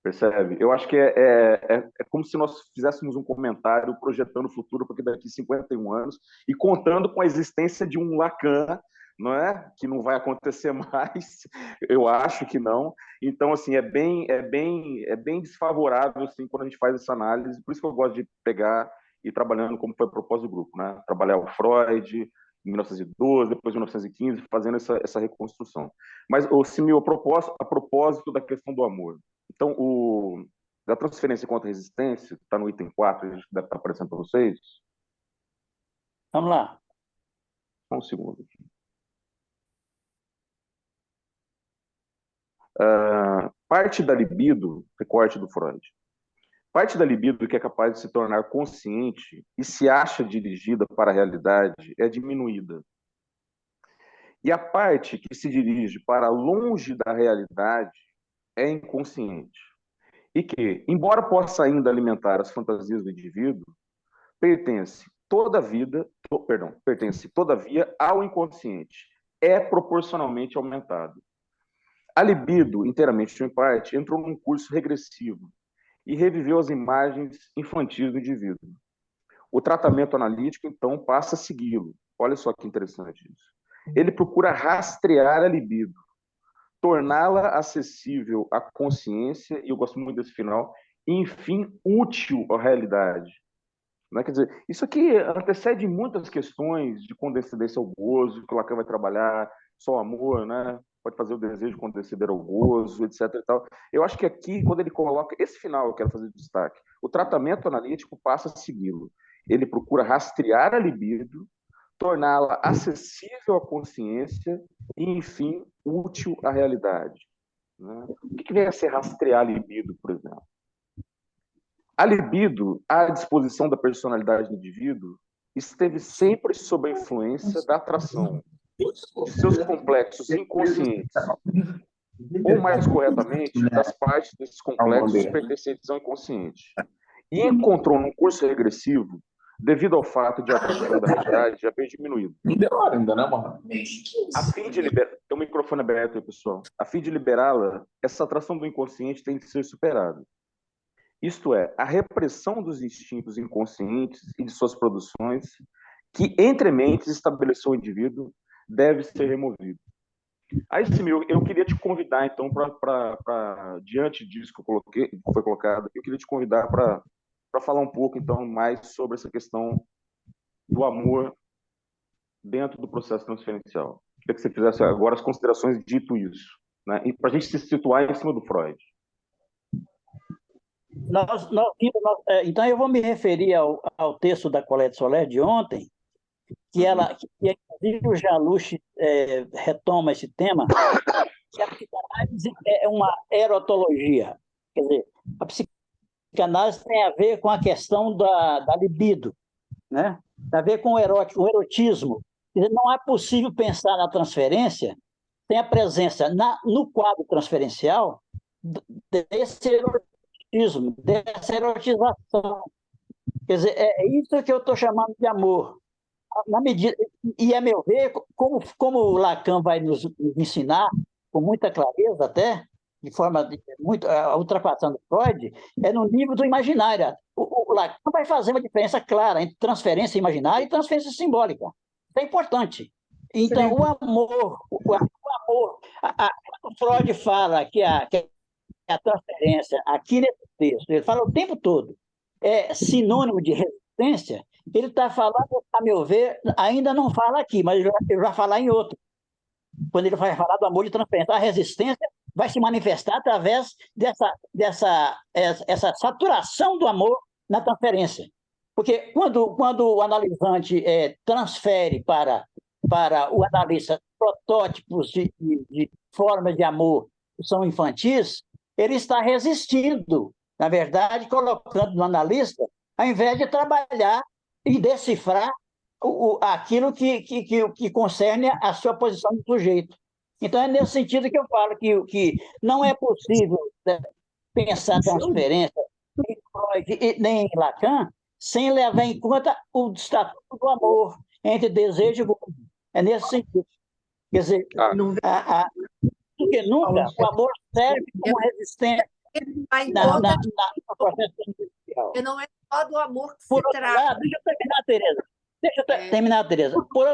Percebe? Eu acho que é como se nós fizéssemos um comentário projetando o futuro para daqui 51 anos e contando com a existência de um Lacan, não é? Que não vai acontecer mais, eu acho que não. Então, assim, é bem desfavorável assim, quando a gente faz essa análise. Por isso que eu gosto de pegar e trabalhando como foi a propósito do grupo, né? Trabalhar o Freud em 1912, depois em 1915, fazendo essa reconstrução. Mas, Simil, a propósito da questão do amor. Então, da transferência contra a resistência, que está no item 4, que deve estar aparecendo para vocês. Vamos lá. Só um segundo aqui. Parte da libido, recorte do Freud, parte da libido que é capaz de se tornar consciente e se acha dirigida para a realidade é diminuída. E a parte que se dirige para longe da realidade é inconsciente. E que, embora possa ainda alimentar as fantasias do indivíduo, pertence todavia ao inconsciente. É proporcionalmente aumentado. A libido, inteiramente ou em parte, entrou num curso regressivo e reviveu as imagens infantis do indivíduo. O tratamento analítico, então, passa a segui-lo. Olha só que interessante isso. Ele procura rastrear a libido, torná-la acessível à consciência, e eu gosto muito desse final, e, enfim, útil à realidade. Não é? Quer dizer, isso aqui antecede muitas questões de condescendência ao gozo, que o Lacan vai trabalhar, só amor, né? Pode fazer o desejo condescender ao gozo, etc. E tal. Eu acho que aqui, quando ele coloca esse final, eu quero fazer destaque, o tratamento analítico passa a segui-lo. Ele procura rastrear a libido, torná-la acessível à consciência e, enfim, útil à realidade. Né? O que vem a ser rastrear a libido, por exemplo? A libido, à disposição da personalidade do indivíduo, esteve sempre sob a influência da atração, de seus complexos inconscientes, ou, mais corretamente, das partes desses complexos pertencentes ao inconsciente. E encontrou, num curso regressivo, devido ao fato de a produção da cidade já ter diminuído. Não deu hora ainda, né, mano? A fim de liberar... Tem um microfone aberto aí, pessoal. A fim de liberá-la, essa atração do inconsciente tem de ser superada. Isto é, a repressão dos instintos inconscientes e de suas produções, que entre mentes estabeleceu o indivíduo, deve ser removido. Aí, Simil, eu queria te convidar, então, diante disso que foi colocado, eu queria te convidar para falar um pouco, então, mais sobre essa questão do amor dentro do processo transferencial. Queria que você fizesse agora as considerações dito isso, né? E para a gente se situar em cima do Freud. Então, eu vou me referir ao texto da Colette Soler de ontem, que inclusive o Jaluch retoma esse tema, que a psicanálise é uma erotologia. Quer dizer, a psicanálise tem a ver com a questão da libido, né? Tem a ver com o erotismo. Quer dizer, não é possível pensar na transferência sem a presença no quadro transferencial desse erotismo, dessa erotização. Quer dizer, é isso que eu estou chamando de amor. Na medida, e, a meu ver, como o Lacan vai nos ensinar, com muita clareza até, de forma muito ultrapassando Freud, é no nível do imaginário. O Lacan vai fazer uma diferença clara entre transferência imaginária e transferência simbólica. Isso é importante. Então, o amor, quando o Freud fala que a transferência, aqui nesse texto, ele fala o tempo todo, é sinônimo de resistência. Ele está falando, a meu ver, ainda não fala aqui, mas ele vai falar em outro. Quando ele vai falar do amor de transferência, a resistência vai se manifestar através dessa saturação do amor na transferência. Porque quando o analisante transfere para o analista protótipos de formas de amor que são infantis, ele está resistindo, na verdade, colocando no analista, ao invés de trabalhar e decifrar aquilo que concerne a sua posição de sujeito. Então, é nesse sentido que eu falo que não é possível pensar transferência em Freud nem em Lacan sem levar em conta o estatuto do amor entre desejo e gozo. É nesse sentido. Quer dizer, porque nunca o amor serve como resistência no processo transferencial. E não é só do amor que se Por outro trata. lado, deixa eu terminar, Tereza. Por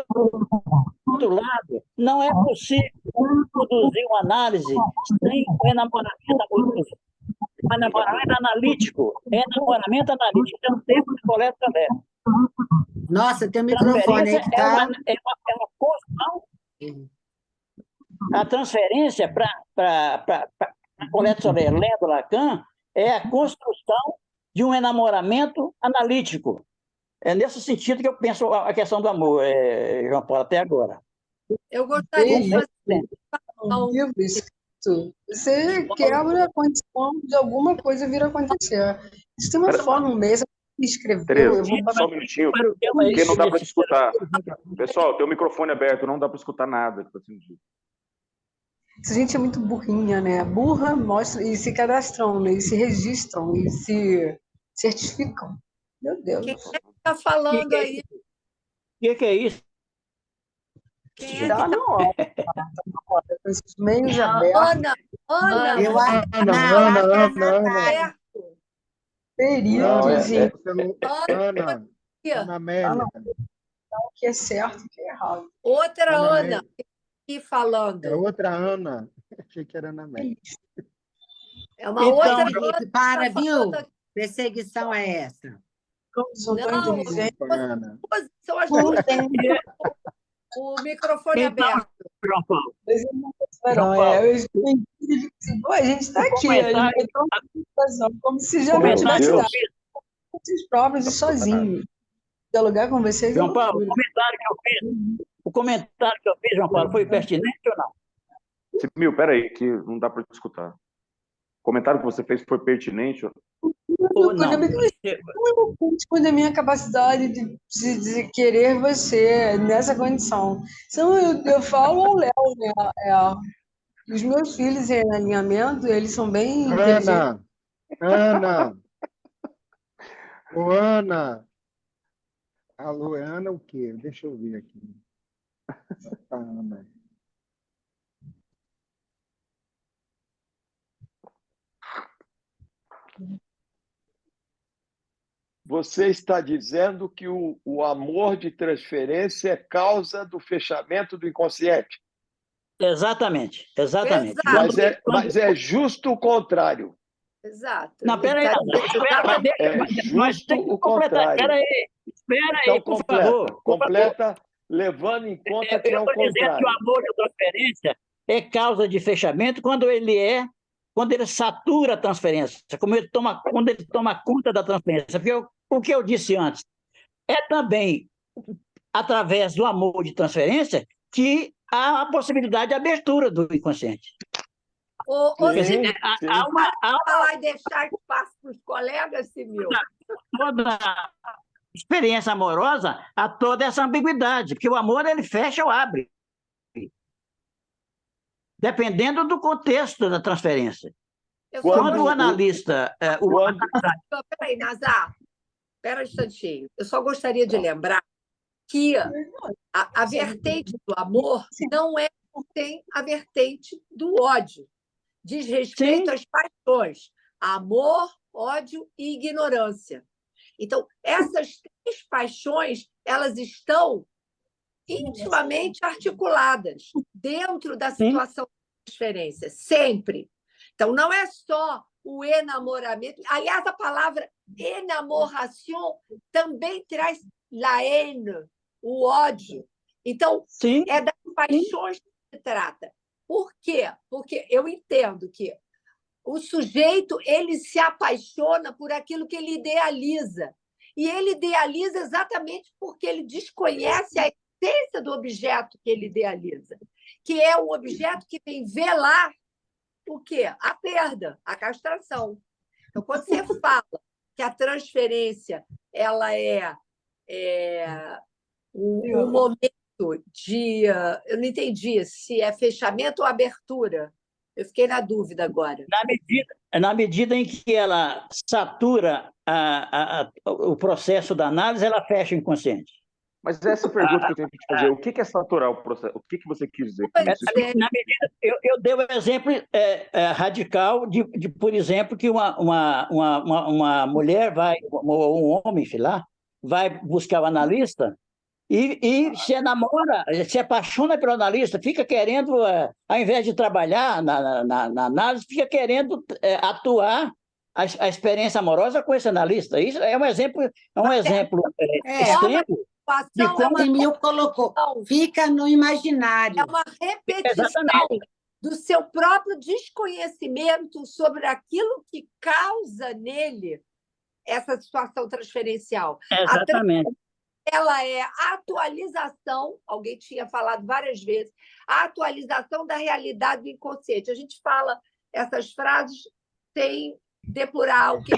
outro lado, não é possível produzir uma análise sem o enamoramento amoroso. O enamoramento analítico. Enamoramento analítico é um termo de Colette Soler. Nossa, tem um microfone aí que tá... É uma construção. A transferência para Colette Soler, lendo Lacan, é a construção de um enamoramento analítico. É nesse sentido que eu penso a questão do amor, João Paulo, até agora. Eu gostaria de fazer Você quebra a condição de alguma coisa vir a acontecer. Isso tem uma forma mesmo que escreveu. Tereza, só um minutinho, porque não dá para escutar. Pessoal, tem o microfone aberto, não dá para escutar nada que está sendo dito. Essa gente é muito burrinha, né? Burra, mostra e se cadastram, né? E se registram, e se certificam. Meu Deus. Quem é que está falando aí? O que é isso? Quem é que Tá está na hora. Com esses meios abertos. Ana, Ana. Peritos e Ana Amélia. o que é certo e o que é errado. outra Ana Ana Amélia. aqui falando. É outra Ana. Achei que era Ana Amélia. É uma Então, outra Felipe, Ana. para, que tá viu? falando aqui. Perseguição é essa. São tão Não, inteligentes. Ana. são as duas. O microfone aberto. João Paulo. A gente está aqui, a gente vai ter uma situação como se já não tivesse dado vocês próprios e sozinhos. Dialogar com vocês. João Paulo, o comentário que eu fiz, João Paulo, foi pertinente ou não? Simil, peraí, que não dá para escutar. O comentário que você fez foi pertinente? Ou não? Quando a minha capacidade de querer você nessa condição. Então, eu falo ao Léo, né? Os meus filhos em alinhamento, eles são bem inteligentes. Ana. Ô, Ana. A Luana, o quê? Deixa eu ver aqui. Caramba. Você está dizendo que o amor de transferência é causa do fechamento do inconsciente. Exatamente, exatamente. Exato. Mas é justo o contrário. Exato. Não, Ele peraí, tá não, dizendo espera, mas É nós justo temos que o completar. contrário. Peraí, espera Então, aí, por favor. Por favor. completa, levando em conta que é Eu o estou dizendo que o contrário. amor de transferência é causa de fechamento quando ele satura a transferência, quando ele toma conta da transferência. Porque o que eu disse antes, é também através do amor de transferência que há a possibilidade de abertura do inconsciente. Ô, Quer dizer, Simil, há uma falar e deixar espaço para os colegas, Simil. toda experiência amorosa há toda essa ambiguidade, porque o amor ele fecha ou abre, dependendo do contexto da transferência. Eu Quando só Quando o gostaria... analista, Peraí, Nazar, espera um instantinho. Eu só gostaria de lembrar que a vertente do amor não tem a vertente do ódio. Diz respeito Sim. às paixões: amor, ódio e ignorância. Então, essas três paixões, elas estão intimamente articuladas dentro da situação de transferência, sempre. Então, não é só o enamoramento. Aliás, a palavra enamoração também traz la haine, o ódio. Então, Sim. é das paixões que se trata. Por quê? Porque eu entendo que o sujeito ele se apaixona por aquilo que ele idealiza. E ele idealiza exatamente porque ele desconhece a essência do objeto que ele idealiza, que é um objeto que vem velar o quê? A perda, a castração. Então, quando você fala que a transferência ela é um momento de... Eu não entendi se é fechamento ou abertura. Eu fiquei na dúvida agora. Na medida em que ela satura o processo da análise, ela fecha o inconsciente. Mas essa pergunta que eu tenho que te fazer, o que é saturar o processo? O que você quis dizer com isso? Na medida, eu dei um exemplo radical de, por exemplo, que uma mulher vai, ou um homem, sei lá, vai buscar o analista e se enamora, se apaixona pelo analista, fica querendo, ao invés de trabalhar na análise, fica querendo atuar a experiência amorosa com esse analista. Isso é um exemplo extremo. De como o Emil colocou, fica no imaginário. É uma repetição do seu próprio desconhecimento sobre aquilo que causa nele essa situação transferencial. Exatamente. Ela é a atualização, alguém tinha falado várias vezes, a atualização da realidade do inconsciente. A gente fala essas frases sem depurar o que é.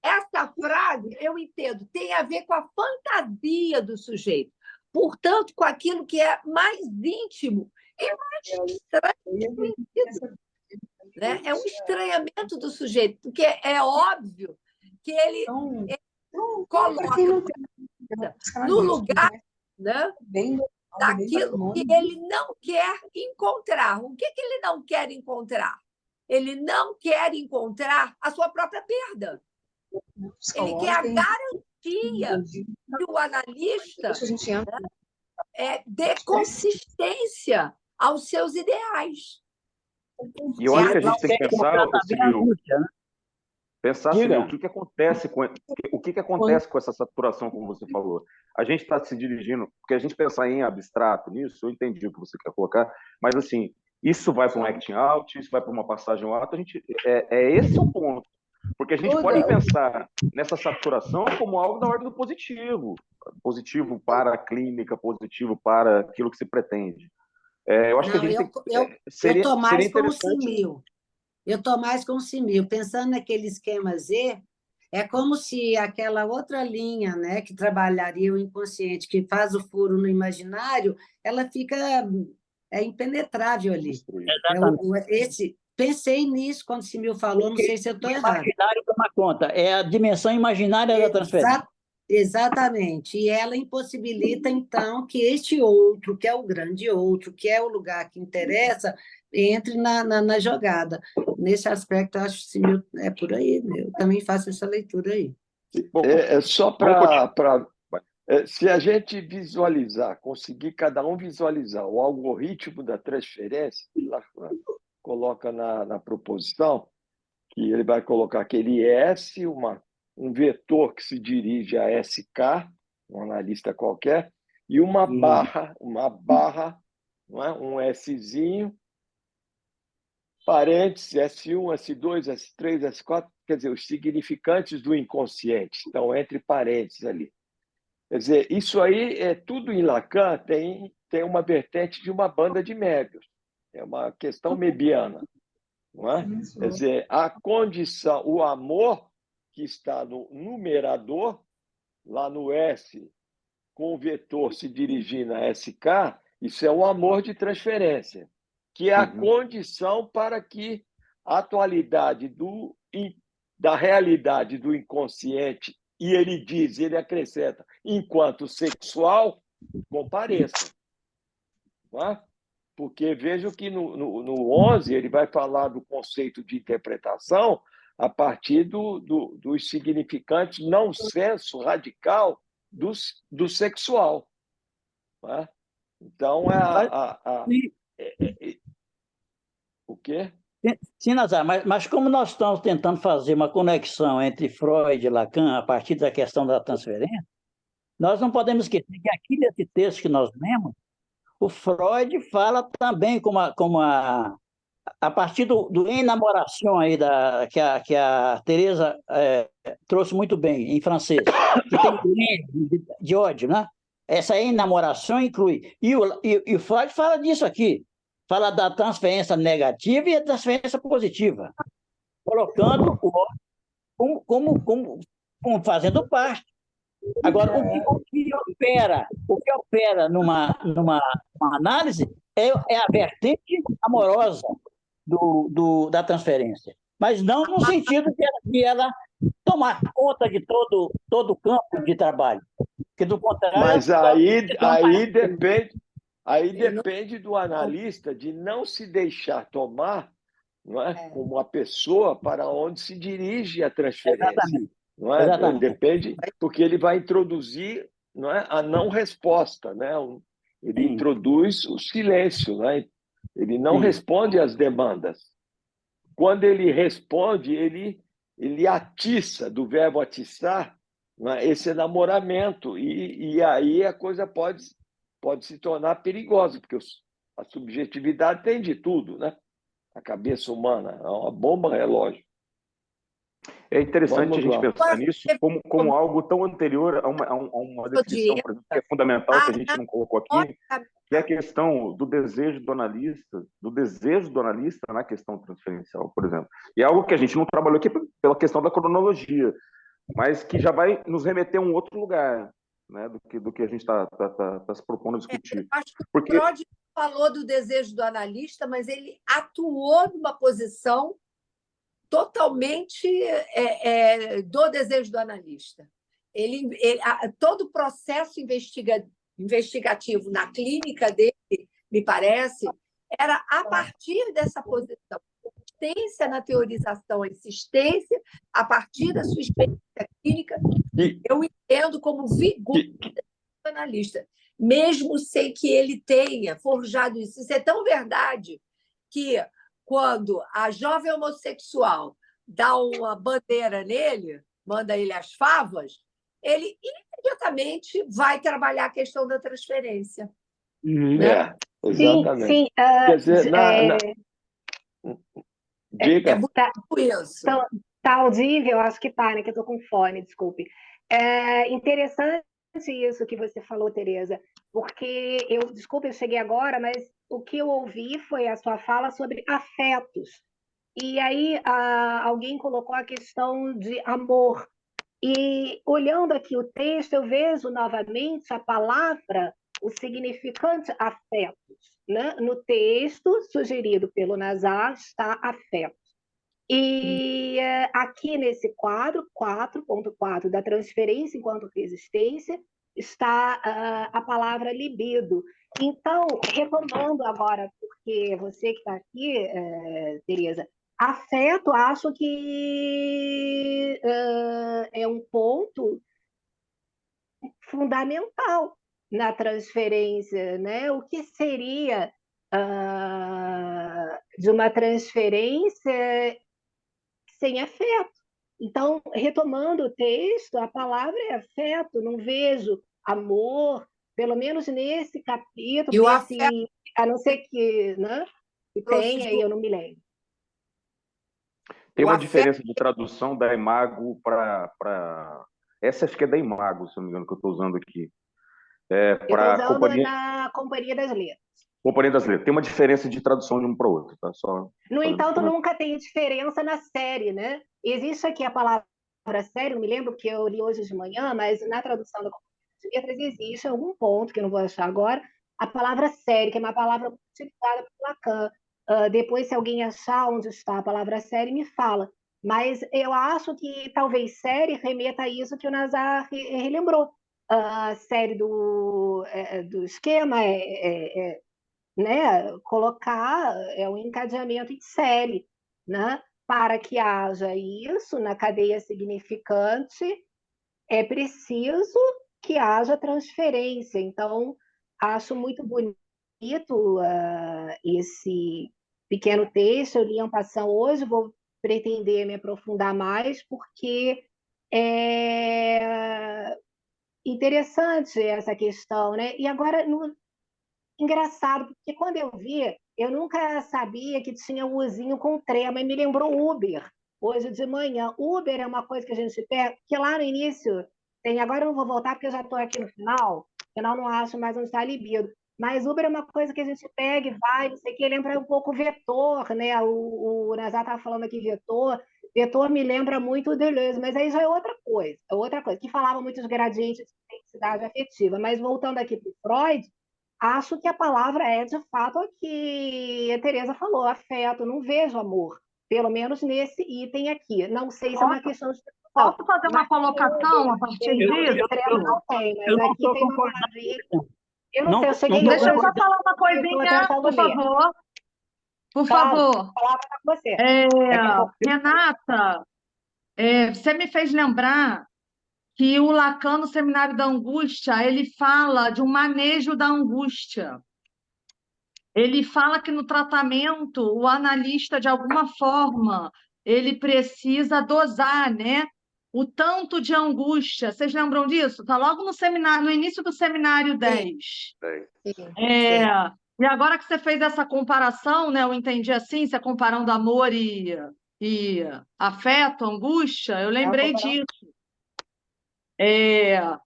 Essa frase, eu entendo, tem a ver com a fantasia do sujeito, portanto, com aquilo que é mais íntimo e mais estranho. Né? É um estranhamento do sujeito, porque é óbvio que ele coloca no lugar, né, daquilo que ele não quer encontrar. O que ele não quer encontrar? Ele não quer encontrar a sua própria perda. Ele quer a garantia que o analista dê consistência aos seus ideais. E eu acho que a gente tem que pensar, Cimil, o que acontece com essa saturação, como você falou. A gente está se dirigindo, porque a gente pensar em abstrato nisso, eu entendi o que você quer colocar, mas assim, isso vai para um acting out, isso vai para uma passagem out, esse o ponto. Porque a gente pode pensar nessa saturação como algo da ordem do positivo. Positivo para a clínica, positivo para aquilo que se pretende. Eu acho que a gente eu estou mais com o Simil. Eu estou mais com o Simil. Pensando naquele esquema Z, é como se aquela outra linha, né, que trabalharia o inconsciente, que faz o furo no imaginário, ela fica impenetrável ali. Pensei nisso quando o Simil falou, não sei se eu estou errado. O imaginário toma conta, é a dimensão imaginária da transferência. Exatamente. E ela impossibilita, então, que este outro, que é o grande outro, que é o lugar que interessa, entre na jogada. Nesse aspecto, eu acho que é por aí, né? Eu também faço essa leitura aí. Bom, Só vamos continuar. para. Se a gente visualizar, conseguir cada um visualizar o algoritmo da transferência, lá coloca na proposição, que ele vai colocar aquele S, um vetor que se dirige a SK, um analista qualquer, e uma barra, não é? Um Szinho, parênteses, S1, S2, S3, S4, quer dizer, os significantes do inconsciente estão entre parênteses ali. Quer dizer, isso aí é tudo em Lacan tem uma vertente de uma banda de médios, é uma questão mebiana, não é? Quer dizer, a condição, o amor que está no numerador, lá no S, com o vetor se dirigindo a SK, isso é o amor de transferência, que é a condição para que a atualidade da realidade do inconsciente, e ele acrescenta, enquanto sexual, compareça. Não é? Porque vejo que no 11 ele vai falar do conceito de interpretação a partir dos significantes não senso radical do sexual. Não é? Então, o quê? Sim, Nazar, mas como nós estamos tentando fazer uma conexão entre Freud e Lacan a partir da questão da transferência, nós não podemos esquecer que aqui nesse texto que nós lemos, o Freud fala também a partir do enamoration aí que a Teresa trouxe muito bem em francês, que tem de ódio, né? Essa enamoration inclui. E o Freud fala disso aqui, fala da transferência negativa e a transferência positiva, colocando o ódio como fazendo parte. Agora, o que opera numa análise é a vertente amorosa da transferência, mas não no sentido de ela tomar conta de todo o campo de trabalho, porque do contrário... Mas aí depende do analista de não se deixar tomar, não é? Como a pessoa para onde se dirige a transferência. Exatamente. Não é? Exatamente. Depende, porque ele vai introduzir, não é, a não resposta, né? Ele introduz o silêncio, né? Ele não responde às demandas. Quando ele responde, ele atiça, do verbo atiçar, não é? Esse enamoramento, e aí a coisa pode se tornar perigosa, porque a subjetividade tem de tudo, né? A cabeça humana é uma bomba relógio. É interessante a gente pensar nisso como algo tão anterior a uma definição, por exemplo, que é fundamental, que a gente não colocou aqui, que é a questão do desejo do analista na questão transferencial, por exemplo. E é algo que a gente não trabalhou aqui pela questão da cronologia, mas que já vai nos remeter a um outro lugar, né, do que a gente está se propondo a discutir. Acho que o Freud falou do desejo do analista, mas ele atuou numa posição totalmente do desejo do analista. Todo o processo investigativo na clínica dele, me parece, era a partir dessa posição. Insistência na teorização, a insistência a partir da sua experiência clínica, eu entendo como vigor do analista, mesmo sem que ele tenha forjado isso. Isso é tão verdade que, quando a jovem homossexual dá uma bandeira nele, manda ele às favas, ele imediatamente vai trabalhar a questão da transferência. Né? Exatamente. Sim, Quer dizer, diga. Isso. Tá audível? Acho que tá, né? Que eu tô com fone, desculpe. É interessante isso que você falou, Tereza, porque desculpe, eu cheguei agora, mas o que eu ouvi foi a sua fala sobre afetos. E aí alguém colocou a questão de amor. E olhando aqui o texto, eu vejo novamente a palavra, o significante afetos. Né? No texto sugerido pelo Nazar está afetos. E aqui nesse quadro, 4.4 da transferência enquanto resistência, está a palavra libido. Então, retomando agora, porque você que está aqui, Tereza, afeto, acho que é um ponto fundamental na transferência, né? O que seria de uma transferência sem afeto? Então, retomando o texto, a palavra é afeto, não vejo amor, pelo menos nesse capítulo, E o afeto, a não ser que, né, que tenha, e eu não me lembro. Tem o uma afeto, diferença de tradução da Imago para... Essa acho que é da Imago, se não me engano, que eu estou usando aqui. Eu estou Para usando Companhia... na Companhia das Letras. Companhia das Letras. Tem uma diferença de tradução de um para o outro, tá? Só No fazendo entanto, comentário. nunca tem diferença na série, né? Existe aqui a palavra série, não me lembro porque eu li hoje de manhã, mas na tradução da Companhia das Letras existe algum ponto, que eu não vou achar agora, a palavra série, que é uma palavra muito utilizada por Lacan. Depois, se alguém achar onde está a palavra série, me fala. Mas eu acho que talvez série remeta a isso que o Nazar relembrou. A série do esquema né, colocar um encadeamento em série, né? Para que haja isso na cadeia significante, é preciso que haja transferência. Então, acho muito bonito esse pequeno texto. Eu li em passant hoje, vou pretender me aprofundar mais, porque é interessante essa questão, né? E agora, engraçado, porque quando eu vi, eu nunca sabia que tinha o uzinho com trema, e me lembrou Uber, hoje de manhã. Uber é uma coisa que a gente pega, que lá no início tem, agora eu não vou voltar porque eu já estou aqui no final não acho mais onde está a libido. Mas Uber é uma coisa que a gente pega e vai, não sei o que, lembra um pouco vetor, né? O Nazar estava falando aqui vetor. Vetor me lembra muito o Deleuze, mas aí já é outra coisa, que falava muito dos gradientes de intensidade afetiva. Mas voltando aqui para o Freud, acho que a palavra é, de fato, a que a Tereza falou, afeto, não vejo amor, pelo menos nesse item aqui. Não sei se é uma questão de tradução. Posso fazer uma colocação a partir disso? Não tem, mas Eu não aqui estou tem uma concordando. palavrinha. Eu não Não, sei, eu não cheguei estou Deixa eu hoje, só falar uma eu estou coisinha, tentando por ler. favor. Por Fala, favor. a palavra está com você. Renata, você me fez lembrar que o Lacan, no Seminário da Angústia, ele fala de um manejo da angústia. Ele fala que no tratamento, o analista, de alguma forma, ele precisa dosar, né? O tanto de angústia. Vocês lembram disso? Está logo no seminário, no início do seminário 10. Sim. E agora que você fez essa comparação, né? Eu entendi assim, você comparando amor e afeto, angústia, eu lembrei disso.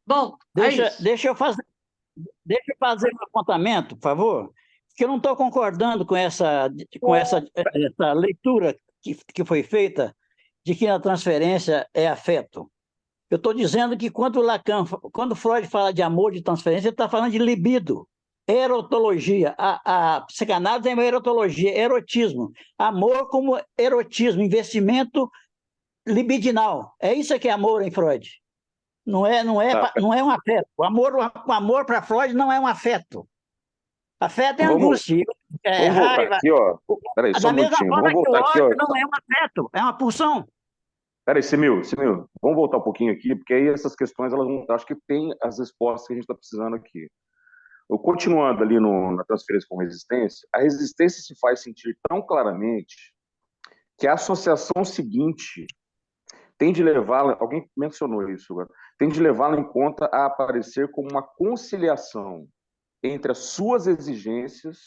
Bom, isso. Deixa eu fazer um apontamento, por favor, porque eu não estou concordando com essa leitura que foi feita de que a transferência é afeto. Eu estou dizendo que quando Freud fala de amor de transferência, ele está falando de libido, erotologia. A psicanálise é uma erotologia, erotismo. Amor como erotismo, investimento libidinal. É isso que é amor em Freud. Não é um afeto. O amor para Freud não é um afeto. Afeto é angústia, Vamos voltar raiva. aqui, ó. Peraí, só um minutinho. Vamos voltar aqui, ó. Não é um afeto, é uma pulsão. Peraí, Simil, vamos voltar um pouquinho aqui, porque aí essas questões, acho que tem as respostas que a gente está precisando aqui. Eu, continuando ali na transferência com resistência, a resistência se faz sentir tão claramente que a associação seguinte tem de levá-la, alguém mencionou isso agora, tem de levá-la em conta a aparecer como uma conciliação entre as suas exigências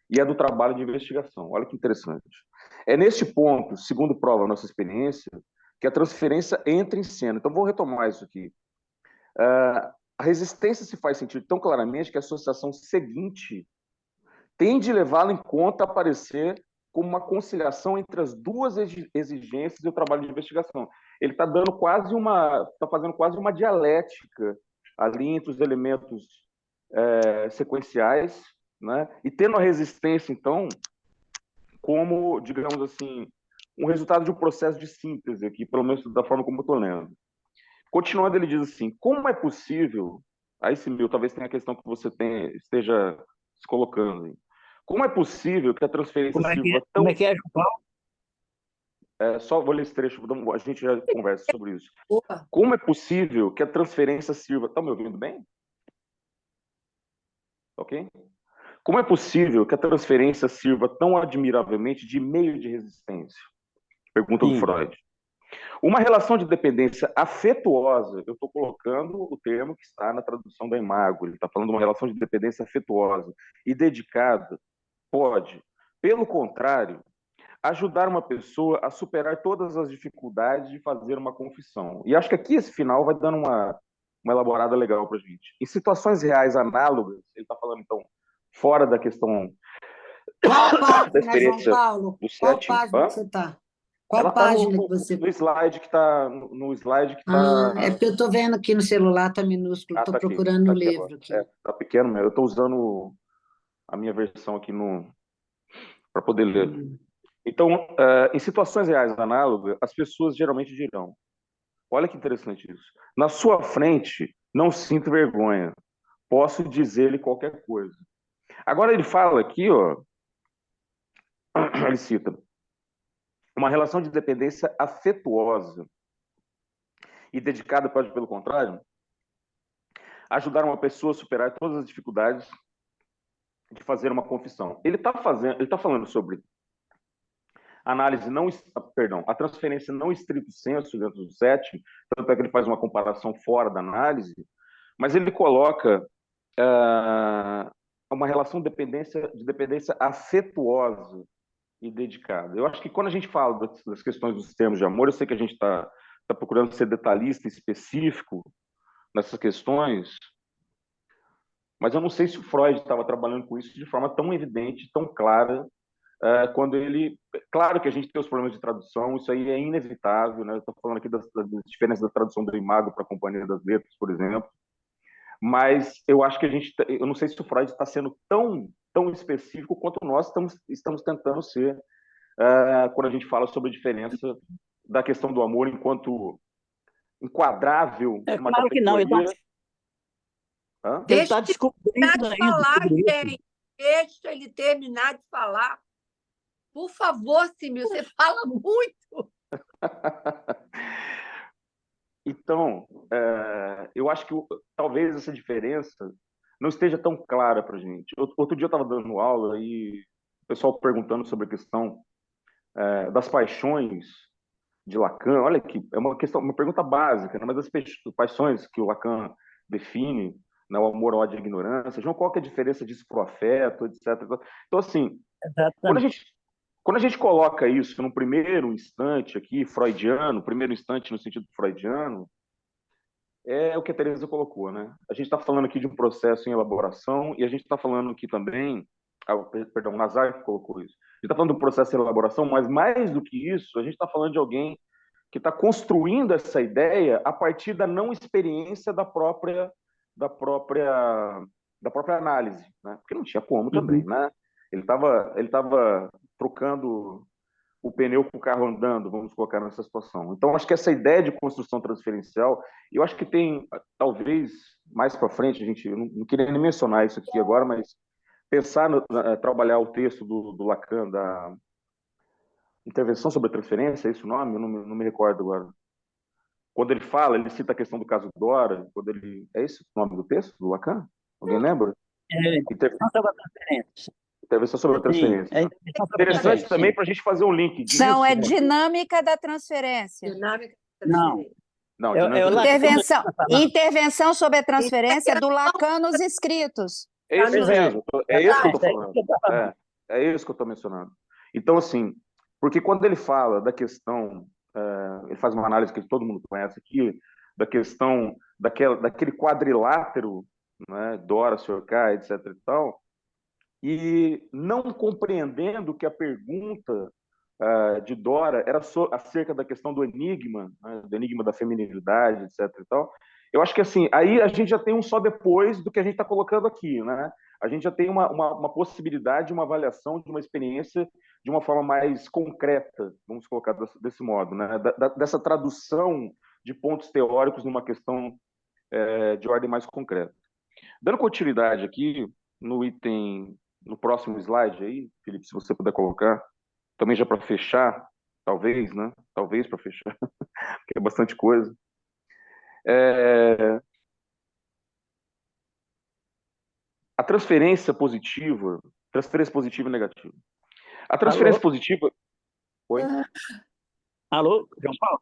e a do trabalho de investigação. Olha que interessante. É neste ponto, segundo prova a nossa experiência, que a transferência entra em cena. Então, vou retomar isso aqui. A resistência se faz sentir tão claramente que a associação seguinte tem de levá-la em conta a aparecer como uma conciliação entre as duas exigências e o trabalho de investigação. Ele está fazendo quase uma dialética ali entre os elementos sequenciais, né? E tendo a resistência, então, como, digamos assim, um resultado de um processo de síntese aqui, pelo menos da forma como eu estou lendo. Continuando, ele diz assim, como é possível, aí sim, talvez tenha a questão que você esteja se colocando, hein? Como é possível que a transferência sirva tão... Como é que é, João Paulo? Só vou ler esse trecho, a gente já conversa sobre isso. Opa. Como é possível que a transferência sirva... Estão me ouvindo bem? Ok? Como é possível que a transferência sirva tão admiravelmente de meio de resistência? Pergunta do Freud. Uma relação de dependência afetuosa, eu estou colocando o termo que está na tradução da Imago, ele está falando de uma relação de dependência afetuosa e dedicada, pode, pelo contrário, ajudar uma pessoa a superar todas as dificuldades de fazer uma confissão. E acho que aqui esse final vai dando uma elaborada legal para a gente. Em situações reais análogas, ele está falando, então, fora da questão Qual da página, João experiência Paulo? do Qual setting. página que você está? Qual Ela está página que você... no slide que está... No slide que Ah, está... é porque eu estou vendo aqui no celular, está minúsculo, estou tá aqui, procurando tá no aqui livro agora. aqui. Tá pequeno mesmo. Eu estou usando a minha versão aqui para poder ler. Então, em situações reais análogas, as pessoas geralmente dirão, olha que interessante isso, na sua frente, não sinto vergonha, posso dizer-lhe qualquer coisa. Agora ele fala aqui, ó, ele cita, uma relação de dependência afetuosa e dedicada, pode, pelo contrário, ajudar uma pessoa a superar todas as dificuldades de fazer uma confissão. Ele está falando sobre análise não, perdão, a transferência não estrito sensu dentro do setting, tanto é que ele faz uma comparação fora da análise, mas ele coloca uma relação de dependência afetuosa e dedicada. Eu acho que quando a gente fala das questões dos termos de amor, eu sei que a gente está procurando ser detalhista e específico nessas questões, mas eu não sei se o Freud estava trabalhando com isso de forma tão evidente, tão clara, quando ele... Claro que a gente tem os problemas de tradução, isso aí é inevitável, né? Estou falando aqui das diferenças da tradução do Imago para a Companhia das Letras, por exemplo, mas eu acho que eu não sei se o Freud está sendo tão específico quanto nós estamos tentando ser quando a gente fala sobre a diferença da questão do amor enquanto enquadrável numa claro que não, categoria... Ele está descobrindo ainda. Falar, gente. Deixa ele terminar de falar. Por favor, Simil, você fala muito. Então, eu acho que talvez essa diferença não esteja tão clara para a gente. Outro dia eu estava dando aula e o pessoal perguntando sobre a questão das paixões de Lacan. Olha que é uma pergunta básica, né? Mas as paixões que o Lacan define, né, o amor, ódio e a ignorância, João, qual que é a diferença disso para o afeto, etc. Então, assim, quando a gente coloca isso num primeiro instante aqui, freudiano, primeiro instante no sentido freudiano, é o que a Teresa colocou, né? A gente está falando aqui de um processo em elaboração e a gente está falando aqui também, perdão, o Nazar que colocou isso, a gente está falando de um processo em elaboração, mas mais do que isso, a gente está falando de alguém que está construindo essa ideia a partir da não experiência da própria análise, né? Porque não tinha como também, né? Ele estava trocando o pneu com o carro andando, vamos colocar nessa situação. Então, acho que essa ideia de construção transferencial, eu acho que tem, talvez, mais para frente, eu não queria nem mencionar isso aqui agora, mas pensar, trabalhar o texto do Lacan, da Intervenção sobre a Transferência, é esse o nome? Eu não me recordo agora. Quando ele fala, ele cita a questão do caso Dora, é esse o nome do texto, do Lacan? Alguém lembra? Intervenção sobre a transferência. Intervenção sobre a transferência. Sim, interessante também para a gente fazer um link disso. Não, é dinâmica da transferência. Dinâmica da transferência. Não, intervenção sobre a transferência do Lacan nos escritos. É isso mesmo, é isso que eu estou falando. É isso que eu estou mencionando. Então, assim, porque quando ele fala da questão, ele faz uma análise que todo mundo conhece aqui, da questão daquele quadrilátero, né, Dora, Sr. K, etc. e tal, e não compreendendo que a pergunta de Dora era acerca da questão do enigma, né, do enigma da feminilidade, etc. e tal. Eu acho que assim, aí a gente já tem um só depois do que a gente está colocando aqui, né? a gente já tem uma possibilidade, uma avaliação de uma experiência de uma forma mais concreta, vamos colocar desse modo, né? Dessa tradução de pontos teóricos numa questão de ordem mais concreta. Dando continuidade aqui no próximo slide aí, Felipe, se você puder colocar, também já para fechar, talvez, né? Talvez para fechar, porque é bastante coisa. A transferência positiva e negativa. A transferência Alô? positiva. Oi? Alô, João Paulo?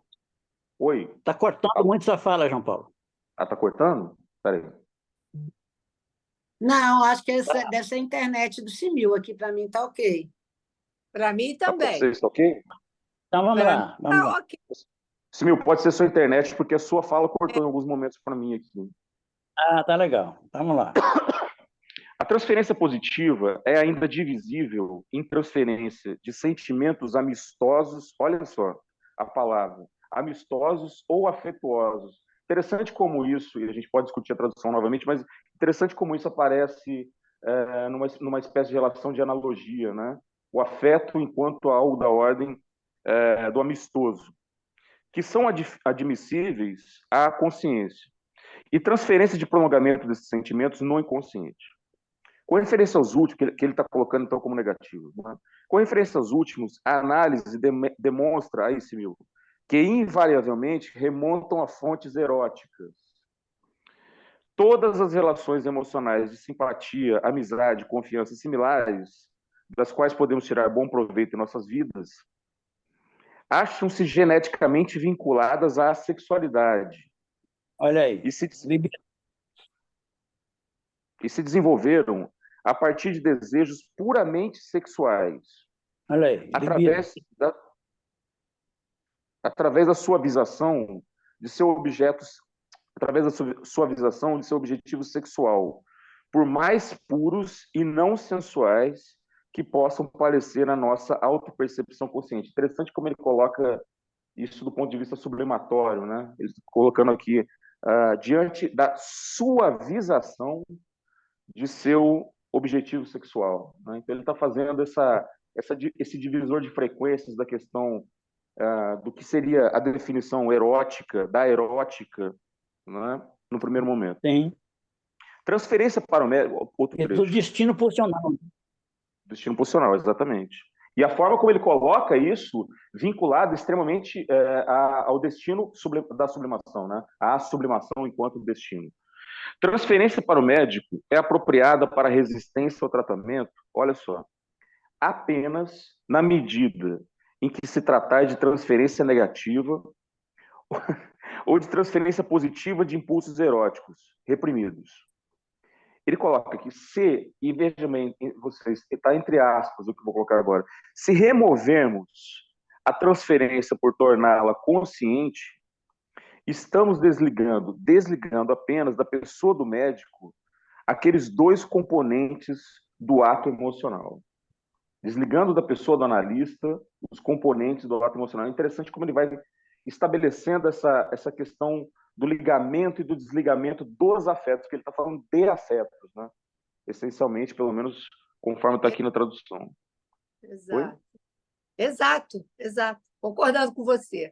Oi. Está cortando muito sua fala, João Paulo. Ah, está cortando? Espera aí. Não, acho que essa deve ser a internet do Simil. Aqui para mim está ok. Para mim Para também. você, está ok? Então vamos Pra lá. mim tá ok. Simil, pode ser sua internet, porque a sua fala cortou em alguns momentos para mim aqui. Ah, tá legal. Vamos lá. A transferência positiva é ainda divisível em transferência de sentimentos amistosos, olha só a palavra, amistosos ou afetuosos. Interessante como isso, e a gente pode discutir a tradução novamente, mas interessante como isso aparece numa espécie de relação de analogia, né? O afeto enquanto algo da ordem do amistoso, que são admissíveis à consciência, e transferência de prolongamento desses sentimentos no inconsciente. Com referência aos últimos, que ele está colocando então como negativo, né? Com referência aos últimos, a análise demonstra, aí, Simil, que invariavelmente remontam a fontes eróticas. Todas as relações emocionais de simpatia, amizade, confiança similares, das quais podemos tirar bom proveito em nossas vidas, acham-se geneticamente vinculadas à sexualidade. Olha aí. E se desenvolveram a partir de desejos puramente sexuais. Olha aí. Através da suavização de seu objeto, através da suavização de seu objetivo sexual, por mais puros e não sensuais que possam parecer na nossa autopercepção consciente. Interessante como ele coloca isso do ponto de vista sublimatório, né? Ele colocando aqui diante da suavização de seu objetivo sexual, né? Então ele está fazendo esse divisor de frequências da questão do que seria a definição erótica, da erótica, né? No primeiro momento. Sim. Transferência para o médico, outro trecho. Do destino pulsional. Destino pulsional, exatamente. E a forma como ele coloca isso vinculado extremamente ao destino da sublimação, né? A sublimação enquanto destino. Transferência para o médico é apropriada para resistência ao tratamento, olha só, apenas na medida em que se tratar de transferência negativa ou de transferência positiva de impulsos eróticos reprimidos. Ele coloca aqui, e veja bem, vocês, está entre aspas o que eu vou colocar agora, se removermos a transferência por torná-la consciente, estamos desligando apenas da pessoa do médico aqueles dois componentes do ato emocional. Desligando da pessoa do analista os componentes do ato emocional. É interessante como ele vai estabelecendo essa questão do ligamento e do desligamento dos afetos, que ele está falando de afetos, né? Essencialmente, pelo menos conforme está aqui na tradução. Exato. Exato. Concordando com você.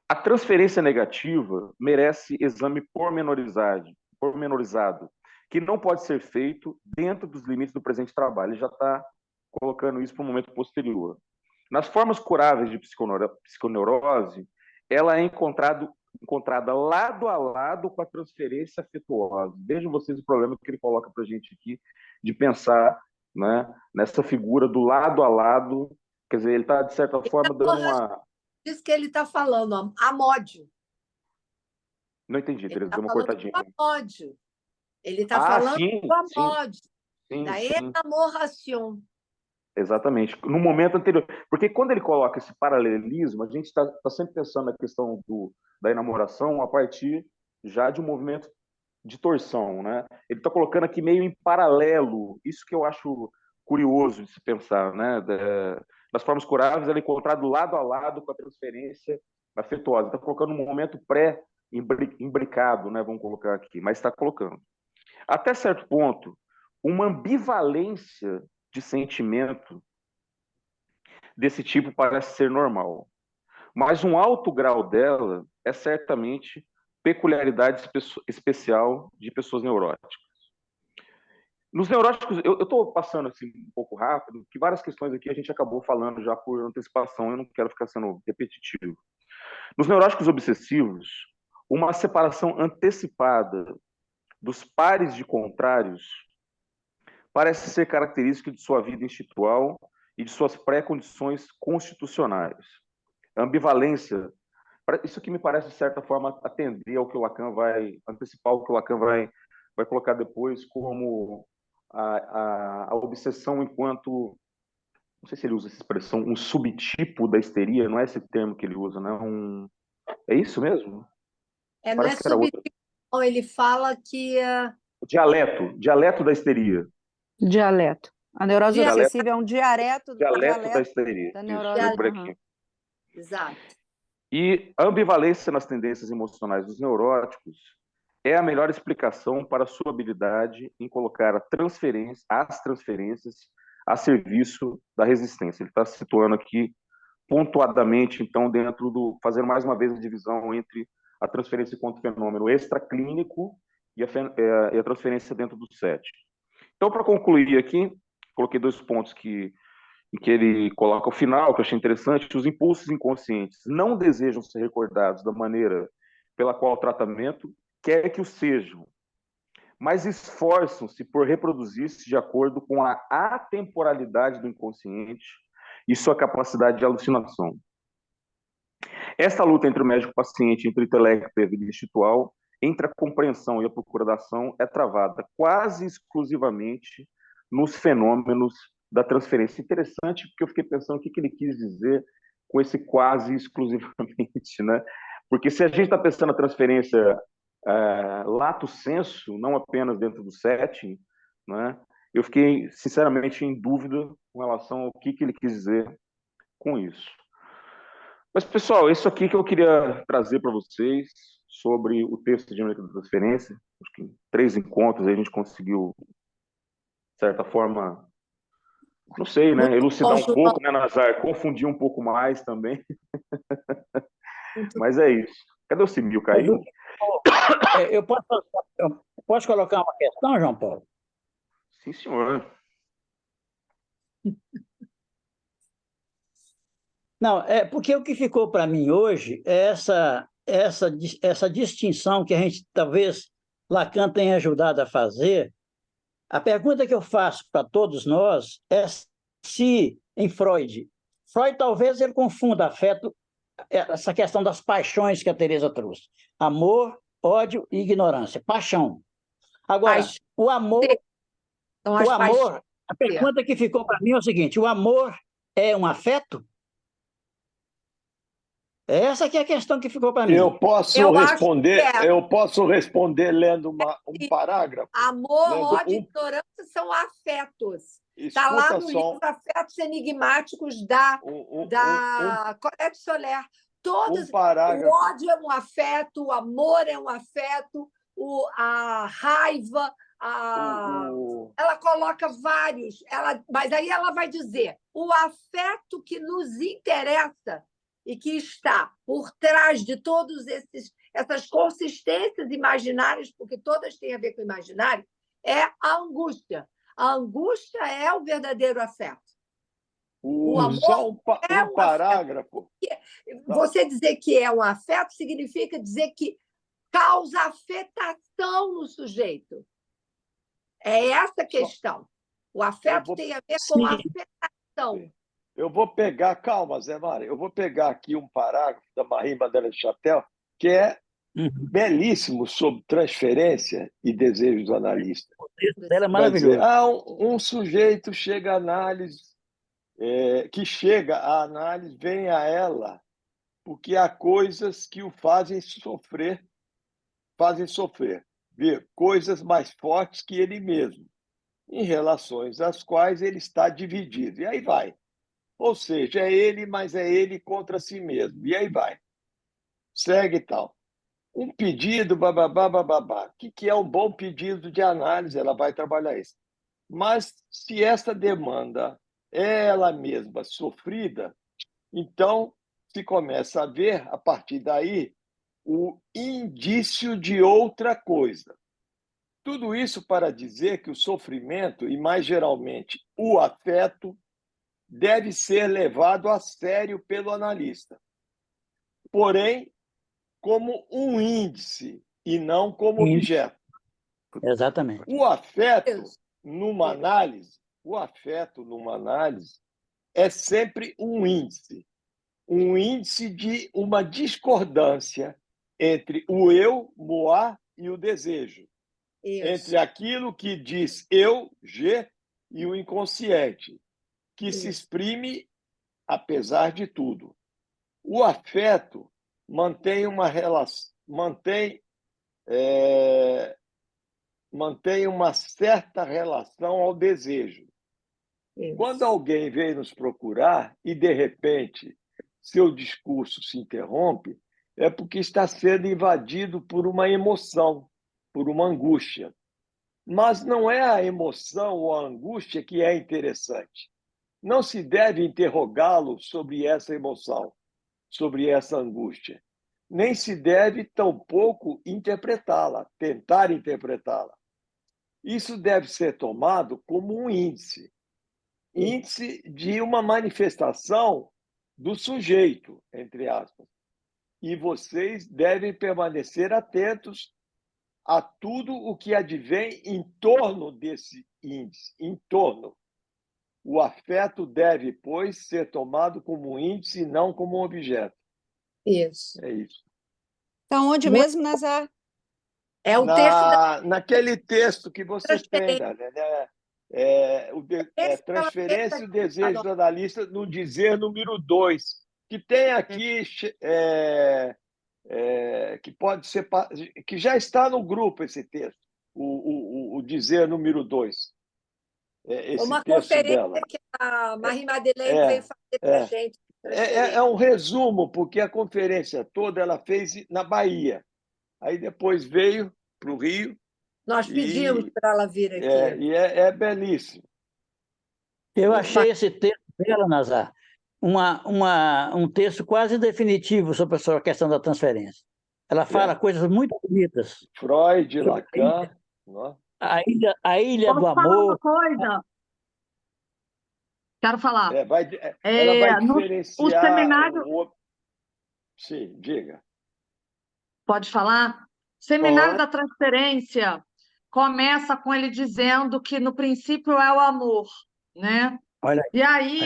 A transferência negativa merece exame pormenorizado, que não pode ser feito dentro dos limites do presente trabalho. Ele já está colocando isso para um momento posterior. Nas formas curáveis de psiconeurose, ela é encontrada lado a lado com a transferência afetuosa. Vejam vocês o problema que ele coloca para a gente aqui, de pensar, né, nessa figura do lado a lado. Quer dizer, ele está, de certa forma, dando uma... Isso que ele está falando, amódio. Não entendi, Tereza, deu uma cortadinha. Amódio. Ele está falando do amódio, da enamoração. Exatamente, no momento anterior. Porque quando ele coloca esse paralelismo, a gente está sempre pensando na questão da enamoração a partir já de um movimento de torção, né? Ele está colocando aqui meio em paralelo, isso que eu acho curioso de se pensar, né? Das formas curáveis, ela é encontrado lado a lado com a transferência afetuosa. Está colocando um momento pré-imbricado, né? Vamos colocar aqui, mas está colocando. Até certo ponto, uma ambivalência de sentimento desse tipo parece ser normal. Mas um alto grau dela é certamente peculiaridade especial de pessoas neuróticas. Nos neuróticos, eu estou passando assim um pouco rápido, que várias questões aqui a gente acabou falando já por antecipação, eu não quero ficar sendo repetitivo. Nos neuróticos obsessivos, uma separação antecipada dos pares de contrários parece ser característica de sua vida instintual e de suas pré-condições constitucionais. A ambivalência, isso aqui me parece, de certa forma, atender ao que o Lacan vai, antecipar o que o Lacan vai colocar depois como a obsessão enquanto, não sei se ele usa essa expressão, um subtipo da histeria, não é esse termo que ele usa, né? É isso mesmo? Não é Parece que era outro. subtipo, não, ele fala que... O dialeto da histeria. Dialeto. A neurose Dialeto. obsessiva é um dialeto Da histeria. da Isso, neurose. por aqui. Exato. E a ambivalência nas tendências emocionais dos neuróticos é a melhor explicação para a sua habilidade em colocar as transferências a serviço da resistência. Ele está situando aqui pontuadamente, então, fazendo mais uma vez a divisão entre a transferência contra o fenômeno extraclínico e a transferência dentro do SET. Então, para concluir aqui, coloquei 2 pontos em que ele coloca ao final, que eu achei interessante: os impulsos inconscientes não desejam ser recordados da maneira pela qual o tratamento quer que o sejam, mas esforçam-se por reproduzir-se de acordo com a atemporalidade do inconsciente e sua capacidade de alucinação. Esta luta entre o médico-paciente, entre o intelecto e a vida instintual, entre a compreensão e a procura da ação, é travada quase exclusivamente nos fenômenos da transferência. Interessante, porque eu fiquei pensando o que ele quis dizer com esse quase exclusivamente, né? Porque se a gente está pensando na transferência lato sensu, não apenas dentro do setting, né? Eu fiquei, sinceramente, em dúvida com relação ao que ele quis dizer com isso. Mas, pessoal, isso aqui que eu queria trazer para vocês sobre o texto de dinâmica da transferência. Acho que em 3 encontros a gente conseguiu, de certa forma, não sei, né, elucidar um pouco, né, Nazar? Confundir um pouco mais também. Mas é isso. Cadê o Simil? Caiu? Eu posso colocar uma questão, João Paulo? Sim, senhor. Não, porque o que ficou para mim hoje é essa distinção que a gente, talvez, Lacan tenha ajudado a fazer. A pergunta que eu faço para todos nós é se, em Freud, talvez ele confunda afeto, essa questão das paixões que a Teresa trouxe. Amor, ódio e ignorância. Paixão. Agora, o amor... A pergunta que ficou para mim é o seguinte: o amor é um afeto? Essa que é a questão que ficou para mim. Eu posso responder lendo um parágrafo. Amor, ódio e ignorância são afetos. Está lá no livro Afetos Enigmáticos da Colette Soler. Todos, o ódio é um afeto, o amor é um afeto, a raiva, ela coloca vários, mas aí ela vai dizer: o afeto que nos interessa e que está por trás de todas essas consistências imaginárias, porque todas têm a ver com o imaginário, é a angústia. A angústia é o verdadeiro afeto. O amor só um parágrafo. Você dizer que é um afeto significa dizer que causa afetação no sujeito. É essa a questão. O afeto tem a ver com a afetação. Eu vou pegar, calma, Zé Mara, eu vou pegar aqui um parágrafo da Marie-Madeleine Chatel, que é belíssimo sobre transferência e desejos do analista. Ela é maravilhosa. Um sujeito chega à análise, vem a ela, porque há coisas que o fazem sofrer, ver coisas mais fortes que ele mesmo, em relações às quais ele está dividido. E aí vai. Ou seja, é ele, mas é ele contra si mesmo. E aí vai. Segue e tal. Um pedido, bababá, bababá. O que é um bom pedido de análise? Ela vai trabalhar isso. Mas se esta demanda é ela mesma sofrida, então se começa a ver, a partir daí, o indício de outra coisa. Tudo isso para dizer que o sofrimento, e mais geralmente o afeto, deve ser levado a sério pelo analista. Porém, como um índice e não como objeto. Exatamente. O afeto, numa análise, é sempre um índice de uma discordância entre o eu, moi, e o desejo, entre aquilo que diz eu, G, e o inconsciente, que se exprime apesar de tudo. O afeto mantém uma relação, mantém uma certa relação ao desejo. Quando alguém vem nos procurar e, de repente, seu discurso se interrompe, é porque está sendo invadido por uma emoção, por uma angústia. Mas não é a emoção ou a angústia que é interessante. Não se deve interrogá-lo sobre essa emoção, sobre essa angústia. Nem se deve, tampouco, interpretá-la, tentar interpretá-la. Isso deve ser tomado como um índice de uma manifestação do sujeito, entre aspas. E vocês devem permanecer atentos a tudo o que advém em torno desse índice, em torno. O afeto deve, pois, ser tomado como um índice e não como um objeto. Isso. É isso. Então, onde mesmo, Nazar? É o texto naquele texto que você tem, né? Transferência e o desejo do analista no dizer número 2, que tem aqui, que pode ser, que já está no grupo esse texto, o dizer número 2. Uma conferência que a Marie-Madeleine veio fazer para a gente. É um resumo, porque a conferência toda ela fez na Bahia. Aí depois veio para o Rio. Nós pedimos para ela vir aqui. E é belíssimo. Eu achei esse texto dela, Nazar, um texto quase definitivo sobre a questão da transferência. Ela fala coisas muito bonitas. Freud, Lacan. A ilha do Posso falar amor. uma coisa? Quero falar. Ela vai diferenciar... O seminário... Sim, diga. Pode falar? O seminário da transferência começa com ele dizendo que, no princípio, é o amor, né? E aí,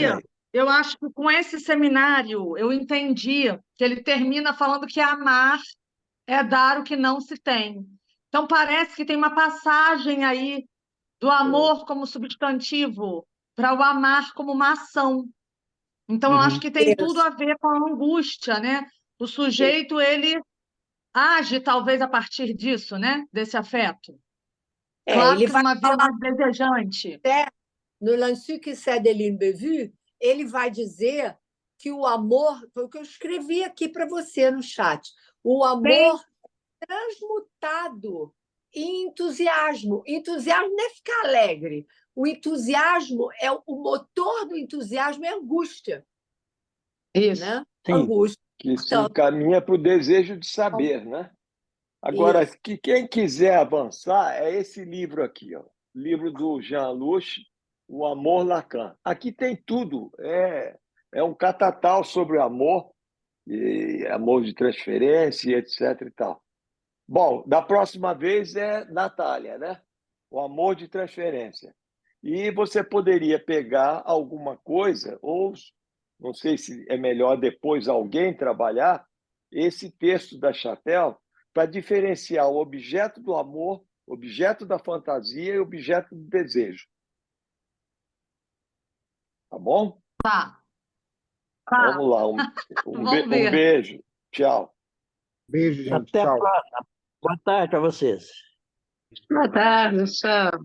eu acho que com esse seminário, eu entendi que ele termina falando que amar é dar o que não se tem. Então, parece que tem uma passagem aí do amor como substantivo para o amar como uma ação. Então, eu acho que tem tudo a ver com a angústia, né? O sujeito, ele age, talvez, a partir disso, né? Desse afeto. Claro que numa vida mais desejante. No L'Insu qui c'est de l'imbevu, ele vai dizer que o amor, foi o que eu escrevi aqui para você no chat, o amor transmutado em entusiasmo. Entusiasmo não é ficar alegre. O entusiasmo o motor do entusiasmo é a angústia. Isso. Né? Angústia. Que se encaminha para o desejo de saber, né? Agora, que quem quiser avançar é esse livro aqui, ó, livro do Jean Luch, O Amor Lacan. Aqui tem tudo. É um catatal sobre o amor, e amor de transferência, etc. e tal. Bom, da próxima vez é Natália, né? O amor de transferência. E você poderia pegar alguma coisa, ou não sei se é melhor depois alguém trabalhar, esse texto da Chatel para diferenciar o objeto do amor, objeto da fantasia e objeto do desejo. Tá bom? Tá. Vamos lá. Um beijo. Tchau. Beijo, gente. Até Tchau. a próxima. Boa tarde para vocês. Boa tarde, tchau.